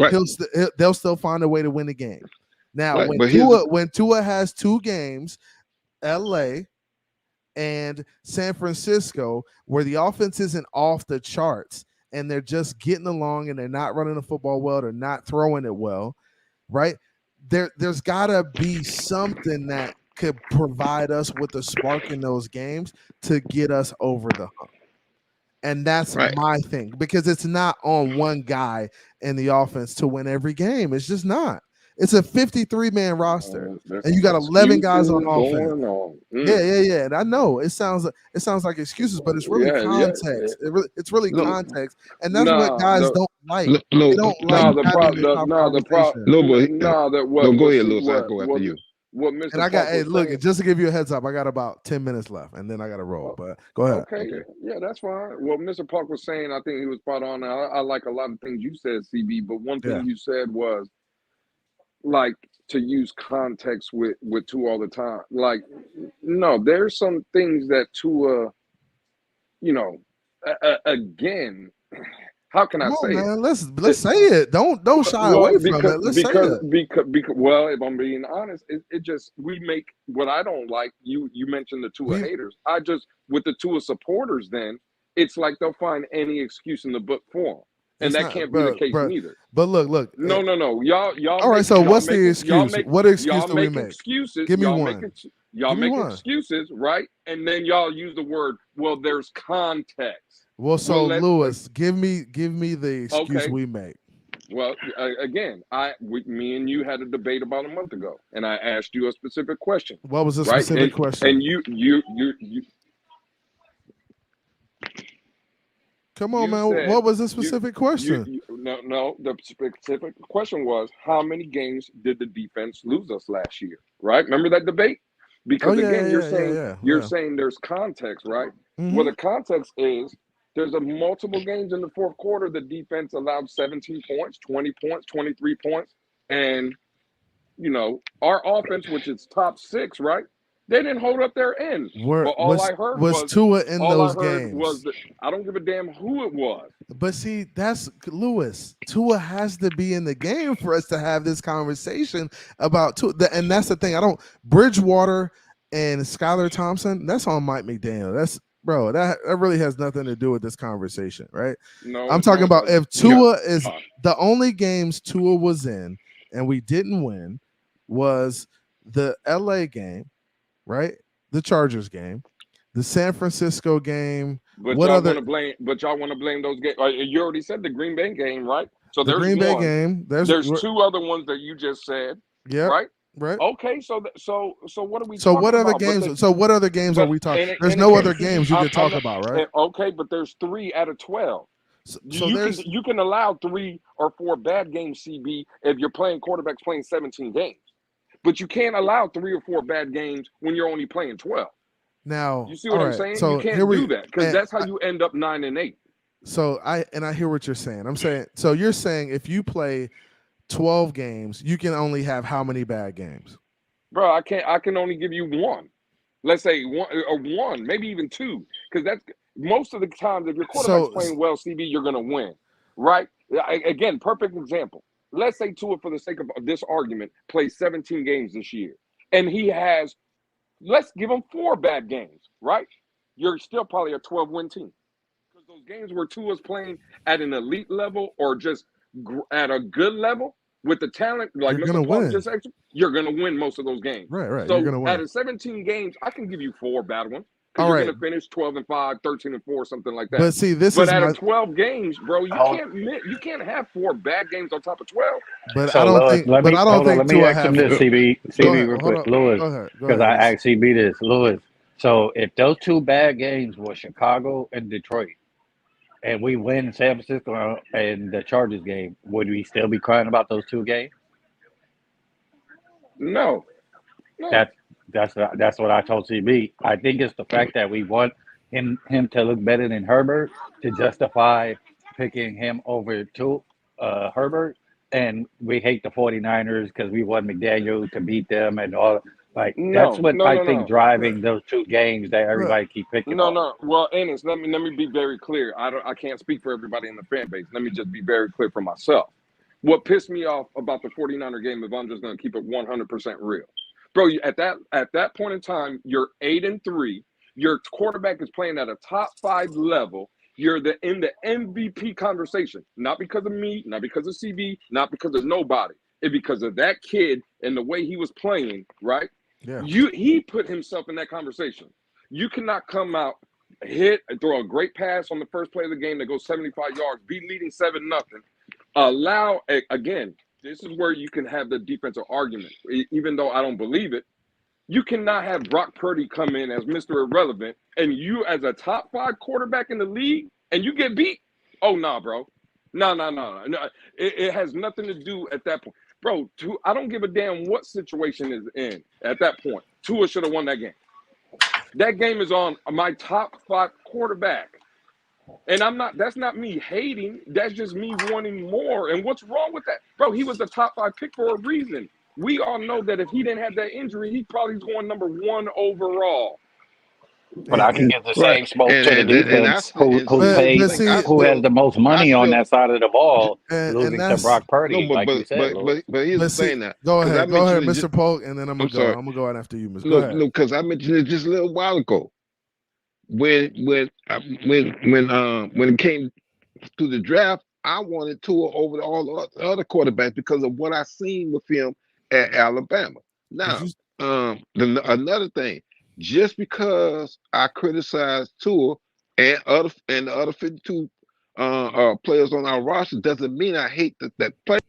they'll still find a way to win the game. Now, when Tua has two games, LA and San Francisco, where the offense isn't off the charts and they're just getting along and they're not running the football well, they're not throwing it well, right? There's got to be something that could provide us with a spark in those games to get us over the hump. And that's my thing, because it's not on one guy in the offense to win every game. It's just not. It's a 53-man roster, and you got 11 guys on offense. Yeah. And I know it sounds like excuses, but it's really context. It's really context, and that's what guys don't like. They don't like having this conversation. Go ahead, Lewis. I'll go after you. What Mr. And I got look, just to give you a heads up, I got about 10 minutes left, and then I got to roll. But go ahead. Okay, yeah, that's fine. What Mr. Park was saying, I think he was spot on. I like a lot of things you said, CB, but one thing you said was, like, to use context with Tua all the time. Like, no, there's some things that Tua, again, how can I say it? Let's say it. Don't shy away from it. Let's say it. Because, well, if I'm being honest, it just, we make what I don't like. You mentioned the Tua haters. With the Tua supporters, then it's like they'll find any excuse in the book for them. And that can't be the case neither. But look. No. Y'all. All right. So what's the excuse? What excuse do we make? Excuses. Give me one. Y'all make excuses, right? And then y'all use the word, well, there's context. Well, so Lewis, give me the excuse we make. Well, again, me and you had a debate about a month ago, and I asked you a specific question. What was the right? specific question? And you Come on, you man. said What was the specific question? No. The specific question was, how many games did the defense lose us last year? Right? Remember that debate? Because you're saying there's context, right? Mm-hmm. Well, the context is there's multiple games in the fourth quarter. The defense allowed 17 points, 20 points, 23 points, and our offense, which is top 6, right? They didn't hold up their end. But all I heard was Tua in those games. I don't give a damn who it was. But see, that's Lewis. Tua has to be in the game for us to have this conversation about Tua. And that's the thing. Bridgewater and Skylar Thompson, that's on Mike McDaniel. That really has nothing to do with this conversation, right? No, I'm talking about if Tua is the only games Tua was in and we didn't win was the LA game, right? The Chargers game, the San Francisco game. But y'all want to blame those games. You already said the Green Bay game, right? So the Green Bay game. There's 2 other ones that you just said. Yeah. Right. Right. Okay. So what are we? So what other games? So what other games are we talking? There's no other games you can talk about, right? Okay, but there's 3 out of 12. You can allow 3 or 4 bad games, CB, if you're playing quarterbacks playing 17 games. But you can't allow 3 or 4 bad games when you're only playing 12. Now, you see what I'm saying? So you can't do that because that's how you end up 9-8. So I hear what you're saying. I'm saying, so you're saying if you play 12 games, you can only have how many bad games? Bro, I can only give you 1. Let's say 1, maybe even 2, because that's most of the times if your quarterback's playing well, CB, you're gonna win, right? Again, perfect example. Let's say Tua, for the sake of this argument, plays 17 games this year, and he has, let's give him 4 bad games, right? You're still probably a 12-win team. Because those games where Tua's playing at an elite level or just at a good level with the talent, like Mr. Clark just said, you're going to win most of those games. Right. So you're gonna win. out of 17 games, I can give you 4 bad ones. Because you're going to finish 12-5, 13-4, something like that. But see, out of 12 games, bro, you can't have 4 bad games on top of 12. But so I don't think. Let me ask him this, CB real quick, Lewis, because I asked CB this, Lewis. So if those 2 bad games were Chicago and Detroit, and we win San Francisco and the Chargers game, would we still be crying about those 2 games? No. That's what I told CB. I think it's the fact that we want him to look better than Herbert to justify picking him over to Herbert, and we hate the 49ers because we want McDaniel to beat them and all. That's what I think driving those 2 games that everybody keep picking. No. Well, Ennis, let me be very clear. I can't speak for everybody in the fan base. Let me just be very clear for myself. What pissed me off about the 49er game, if I'm just going to keep it 100% real, bro, at that point in time, you're 8-3. Your quarterback is playing at a top 5 level. You're in the MVP conversation, not because of me, not because of CB, not because of nobody. It's because of that kid and the way he was playing, right? Yeah. He put himself in that conversation. You cannot come out, hit, and throw a great pass on the first play of the game that goes 75 yards, be leading 7-0. Allow, again, this is where you can have the defensive argument. Even though I don't believe it, you cannot have Brock Purdy come in as Mr. Irrelevant and you as a top 5 quarterback in the league and you get beat. Oh, nah, bro. No. It has nothing to do at that point. Bro, I don't give a damn what situation is in at that point. Tua should have won that game. That game is on my top 5 quarterback. And that's not me hating. That's just me wanting more. And what's wrong with that? Bro, he was the top 5 pick for a reason. We all know that if he didn't have that injury, he probably going number 1 overall. But I can give the same smoke to the defense who has the most money on that side of the ball, losing to Brock Purdy, like you said. But here's the thing now. Go ahead, Mr. Polk, and then I'm gonna go. I'm gonna go out after you, Mr. Go ahead. No, because I mentioned it just a little while ago. When it came to the draft, I wanted Tua over all the other quarterbacks because of what I seen with him at Alabama. Now, another thing. Just because I criticized Tua and the other 52 players on our roster doesn't mean I hate that player.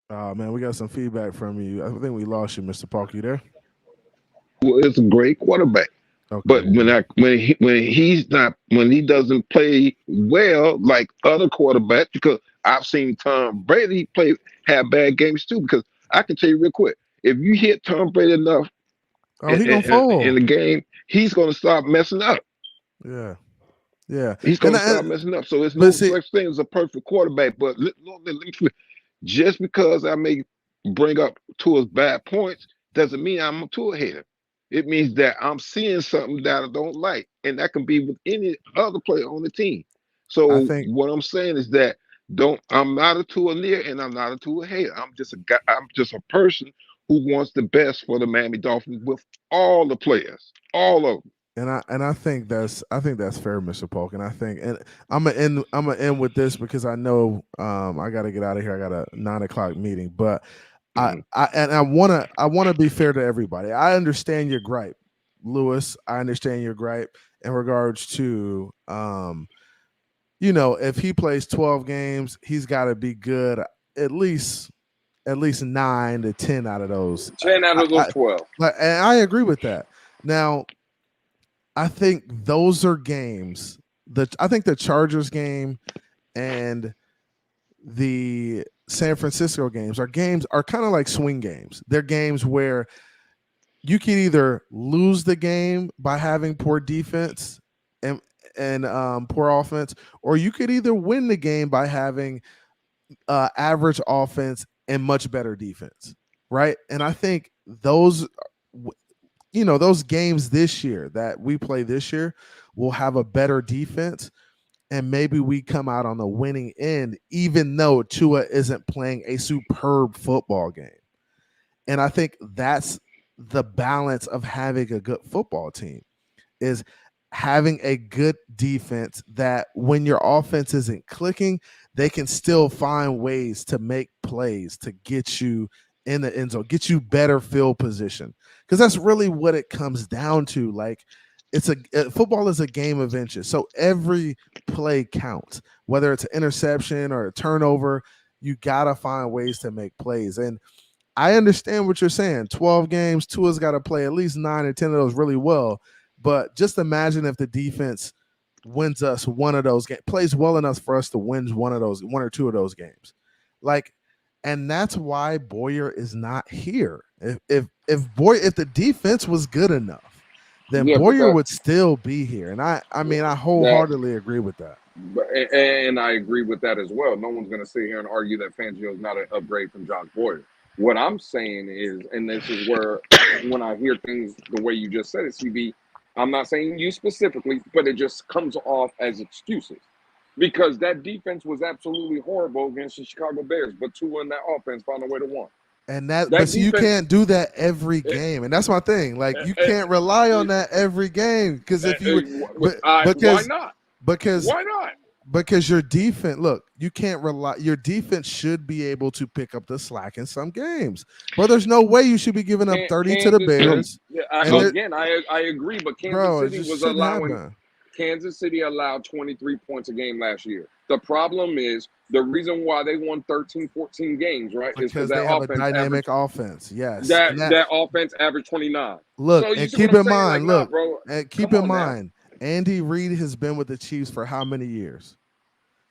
Oh man, we got some feedback from you. I think we lost you, Mr. Park. You there? Well, it's a great quarterback. Okay. But when he doesn't play well like other quarterbacks, because I've seen Tom Brady have bad games too. Because I can tell you real quick, if you hit Tom Brady enough he gonna fall in the game, he's gonna start messing up. Yeah. Yeah. He's gonna start messing up. So it's no such thing as a perfect quarterback. But let me, just because I may bring up Tua's bad points doesn't mean I'm a Tua hater. It means that I'm seeing something that I don't like, and that can be with any other player on the team. So what I'm saying is that I'm not a Tua near, and I'm not a Tua hater. I'm just a guy. I'm just a person who wants the best for the Miami Dolphins with all the players, all of them. And I think that's fair, Mr. Polk. And I think, and I'm gonna end with this because I know I got to get out of here. I got a 9 o'clock meeting, but I wanna be fair to everybody. I understand your gripe, Lewis. I understand your gripe in regards to if he plays 12 games, he's got to be good at least 9 to 10 out of those. 10 out of those 12. And I agree with that. Now, I think those are games I think the Chargers game and the San Francisco games are kind of like swing games. They're games where you can either lose the game by having poor defense and poor offense, or you could either win the game by having average offense and much better defense, right? And I think those games this year that we play this year will have a better defense, and maybe we come out on the winning end, even though Tua isn't playing a superb football game. And I think that's the balance of having a good football team, is having a good defense that when your offense isn't clicking, they can still find ways to make plays to get you in the end zone, get you better field position. Because that's really what it comes down to. Like, football is a game of inches. So every play counts, whether it's an interception or a turnover. You got to find ways to make plays. And I understand what you're saying. 12 games, Tua's got to play at least 9 or 10 of those really well. But just imagine if the defense wins us one of those games, plays well enough for us to win one or two of those games. And that's why Boyer is not here. If the defense was good enough, then Boyer would still be here. And I wholeheartedly agree with that. And I agree with that as well. No one's going to sit here and argue that Fangio is not an upgrade from Josh Boyer. What I'm saying is, and this is where when I hear things the way you just said it, CB, I'm not saying you specifically, but it just comes off as excuses. Because that defense was absolutely horrible against the Chicago Bears, but Tua and that offense found a way to win. And but you can't do that every game, and that's my thing. Like, you can't rely on that every game, because why not? Why not? Because your defense, you can't rely. Your defense should be able to pick up the slack in some games. Well, there's no way you should be giving up 30 to the Bears. I agree, but Kansas City allowed 23 points a game last year. The problem is, the reason why they won 13, 14 games, right? Because they have a dynamic offense. Yes. That offense averaged 29. Look, and keep in mind, Andy Reid has been with the Chiefs for how many years?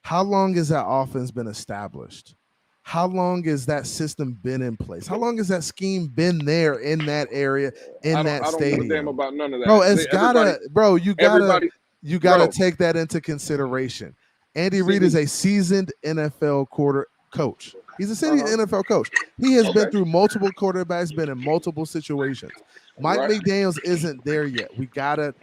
How long has that offense been established? How long has that system been in place? How long has that scheme been there in that area, in that stadium? I don't give a damn about none of that. You gotta take that into consideration. Andy Reid is a seasoned NFL coach. He's a seasoned NFL coach. He has been through multiple quarterbacks, been in multiple situations. Mike McDaniels isn't there yet. We gotta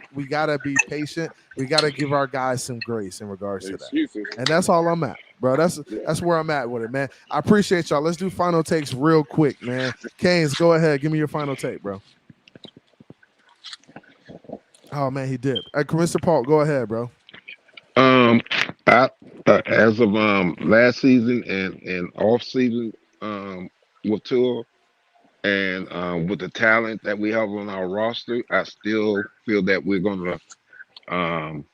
be patient. We gotta give our guys some grace in regards to that. And that's all I'm at, bro. That's where I'm at with it, man. I appreciate y'all. Let's do final takes real quick, man. Canes, go ahead. Give me your final take, bro. Oh man, he did. Mr. Paul, go ahead, bro. As of last season and off season with Tua and with the talent that we have on our roster, I still feel that we're gonna Um,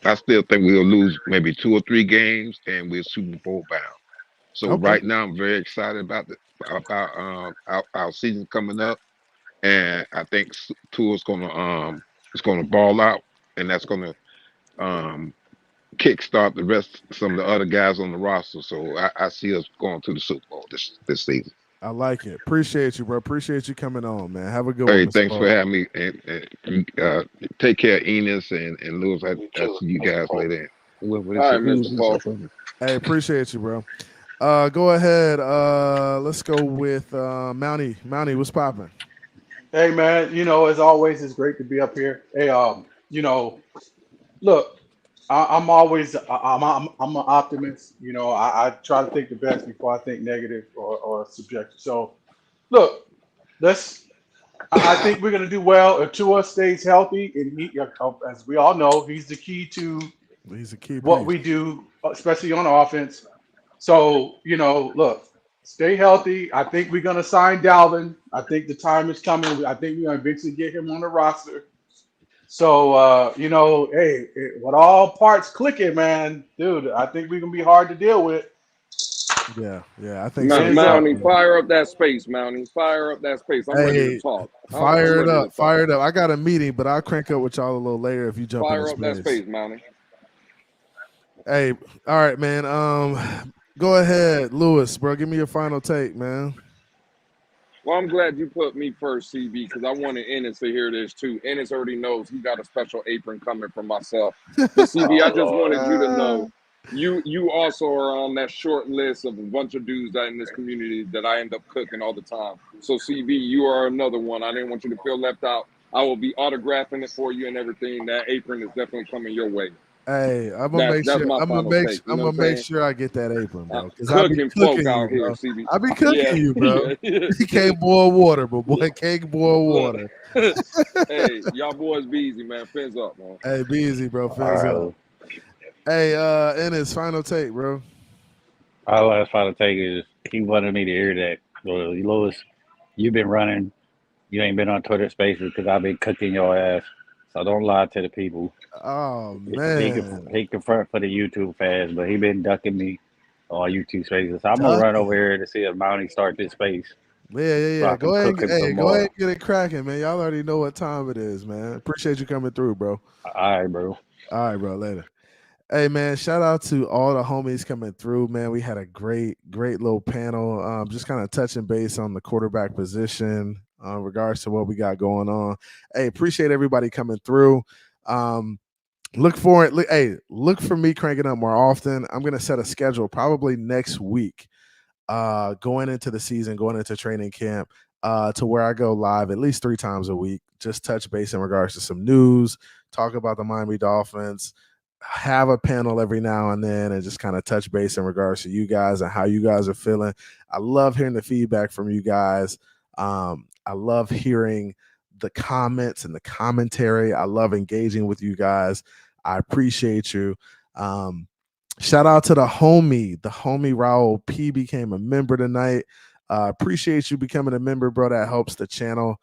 I still think we'll lose maybe 2 or 3 games, and we're Super Bowl bound. So Okay. right now, I'm very excited our season coming up, and I think Tua's gonna ball out, and that's gonna um kickstart the rest some of the other guys on the roster. So I see us going to the Super Bowl this season. I like it. Appreciate you, bro. Appreciate you coming on, man. Have a good one, Hey, Mr. thanks for Paul. having me, and take care, Enos and Lewis. I see you guys later. What is All it? right, Mr. Paul. Hey, appreciate you, bro. Go ahead. Let's go with Mountie. Mountie, what's popping? Hey man, as always, it's great to be up here. Hey, look, I'm always I'm an optimist. I try to think the best before I think negative or subjective. So look, let's. I think we're gonna do well if Tua stays healthy, and as we all know, he's the key to He's a key what piece. we do, especially on offense. So look, stay healthy. I think we're gonna sign Dalvin. I think the time is coming. I think we're gonna eventually get him on the roster. So hey, with all parts clicking, man, dude, I think we're gonna be hard to deal with. Yeah, I think so. Hands up. Mountie, fire up that space, Mountie. Fire up that space. I'm ready to Hey, talk. I'm fire it ready to up, talk. fire it up. I got a meeting, but I'll crank up with y'all a little later if you jump Fire in up the that space. space, Mountie. Hey, all right, man. Go ahead, Lewis, bro. Give me your final take, man. Well, I'm glad you put me first, CB, because I wanted Ennis to hear this too. Ennis already knows he got a special apron coming from myself. But CB, I just wanted you to know you also are on that short list of a bunch of dudes that in this community that I end up cooking all the time. So CB, you are another one. I didn't want you to feel left out. I will be autographing it for you and everything. That apron is definitely coming your way. Hey, I'm gonna That's make that's sure. my I'm gonna final make. take. You I'm know gonna what I'm make saying? sure I get that apron, bro. Because I be Cooking folk cooking you, out here, bro. CB. I be cooking Yeah, you, bro. yeah. He can't boil water, but boy can't boil Look, water. hey, y'all boys be easy, man. Fins up, man. Hey, be easy, bro. All Fins right. up. Hey, in his final take, bro. All I was trying to take is he wanted me to hear that. Well, Lewis, you've been running. You ain't been on Twitter Spaces because I've been cooking your ass. So don't lie to the people. Oh He can man, he confront for the YouTube fans, but he been ducking me on YouTube Spaces. So I'm gonna run ducking. over here to see if Mountie start this space so Yeah. I can Go ahead. cook him Hey, some go ahead more. and get it cracking, man. Y'all already know what time it is, man. Appreciate you coming through, bro. All right, bro. All right, bro. Later. Hey man, shout out to all the homies coming through, man. We had a great little panel. Just kind of touching base on the quarterback position, regards to what we got going on. Hey, appreciate everybody coming through. Look for it. Look for me cranking up more often. I'm gonna set a schedule probably next week, going into the season, going into training camp, to where I go live at least 3 times a week. Just touch base in regards to some news, talk about the Miami Dolphins, have a panel every now and then, and just kind of touch base in regards to you guys and how you guys are feeling. I love hearing the feedback from you guys. I love hearing the comments and the commentary. I love engaging with you guys. I appreciate you. Shout out to the homie Raul P became a member tonight. Appreciate you becoming a member, bro. That helps the channel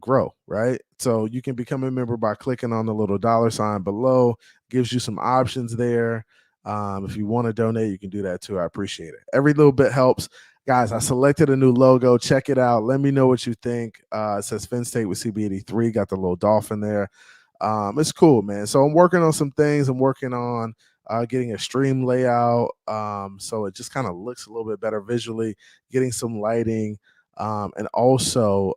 grow, right? So you can become a member by clicking on the little $ below. Gives you some options there. If you want to donate, you can do that too. I appreciate it. Every little bit helps. Guys, I selected a new logo. Check it out. Let me know what you think. It says Finn State with CB83. Got the little dolphin there. It's cool, man. So I'm working on some things. I'm working on getting a stream layout, so it just kind of looks a little bit better visually, getting some lighting, and also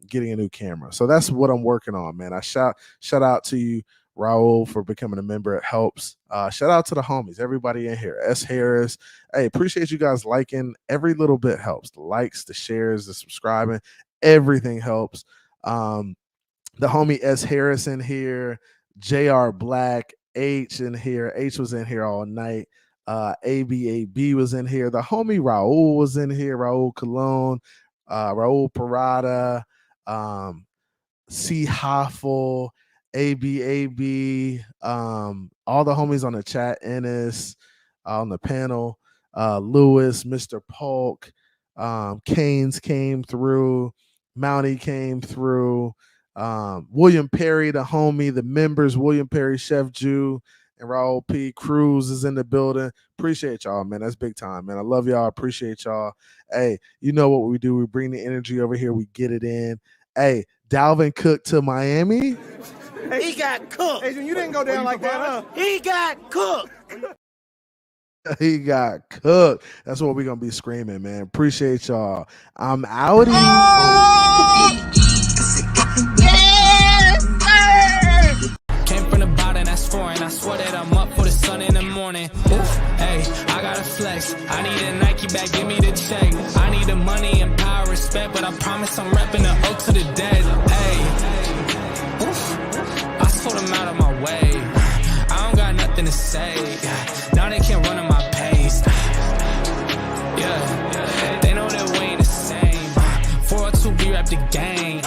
getting a new camera. So that's what I'm working on, man. I shout out to you, Raul, for becoming a member. It helps. Shout out to the homies, everybody in here. S. Harris. Hey, appreciate you guys liking. Every little bit helps. The likes, the shares, the subscribing, everything helps. The homie S. Harris in here, JR Black, H in here. H was in here all night. ABAB was in here. The homie Raul was in here. Raul Cologne, Raul Parada, C. Hoffel, ABAB, all the homies on the chat, Ennis, on the panel, Lewis, Mr. Polk, Canes came through, Mountie came through. William Perry, the homie, the members, William Perry, Chef Jew, and Raul P. Cruz is in the building. Appreciate y'all, man. That's big time, man. I love y'all. Appreciate y'all. Hey, you know what we do. We bring the energy over here. We get it in. Hey, Dalvin Cook to Miami. He got cooked. Hey, you didn't go down like that, huh? He got cooked. He got cooked. That's what we're going to be screaming, man. Appreciate y'all. I'm outie. Came from the bottom, that's foreign. I swear that I'm up for the sun in the morning. Oof, hey, I gotta flex. I need a Nike bag, give me the check. I need the money and power, respect, but I promise I'm repping the O to the dead. Hey, oof, I sort them out of my way. I don't got nothing to say. Now they can't run at my pace. Yeah, they know that we ain't the same. 402, we rap the game.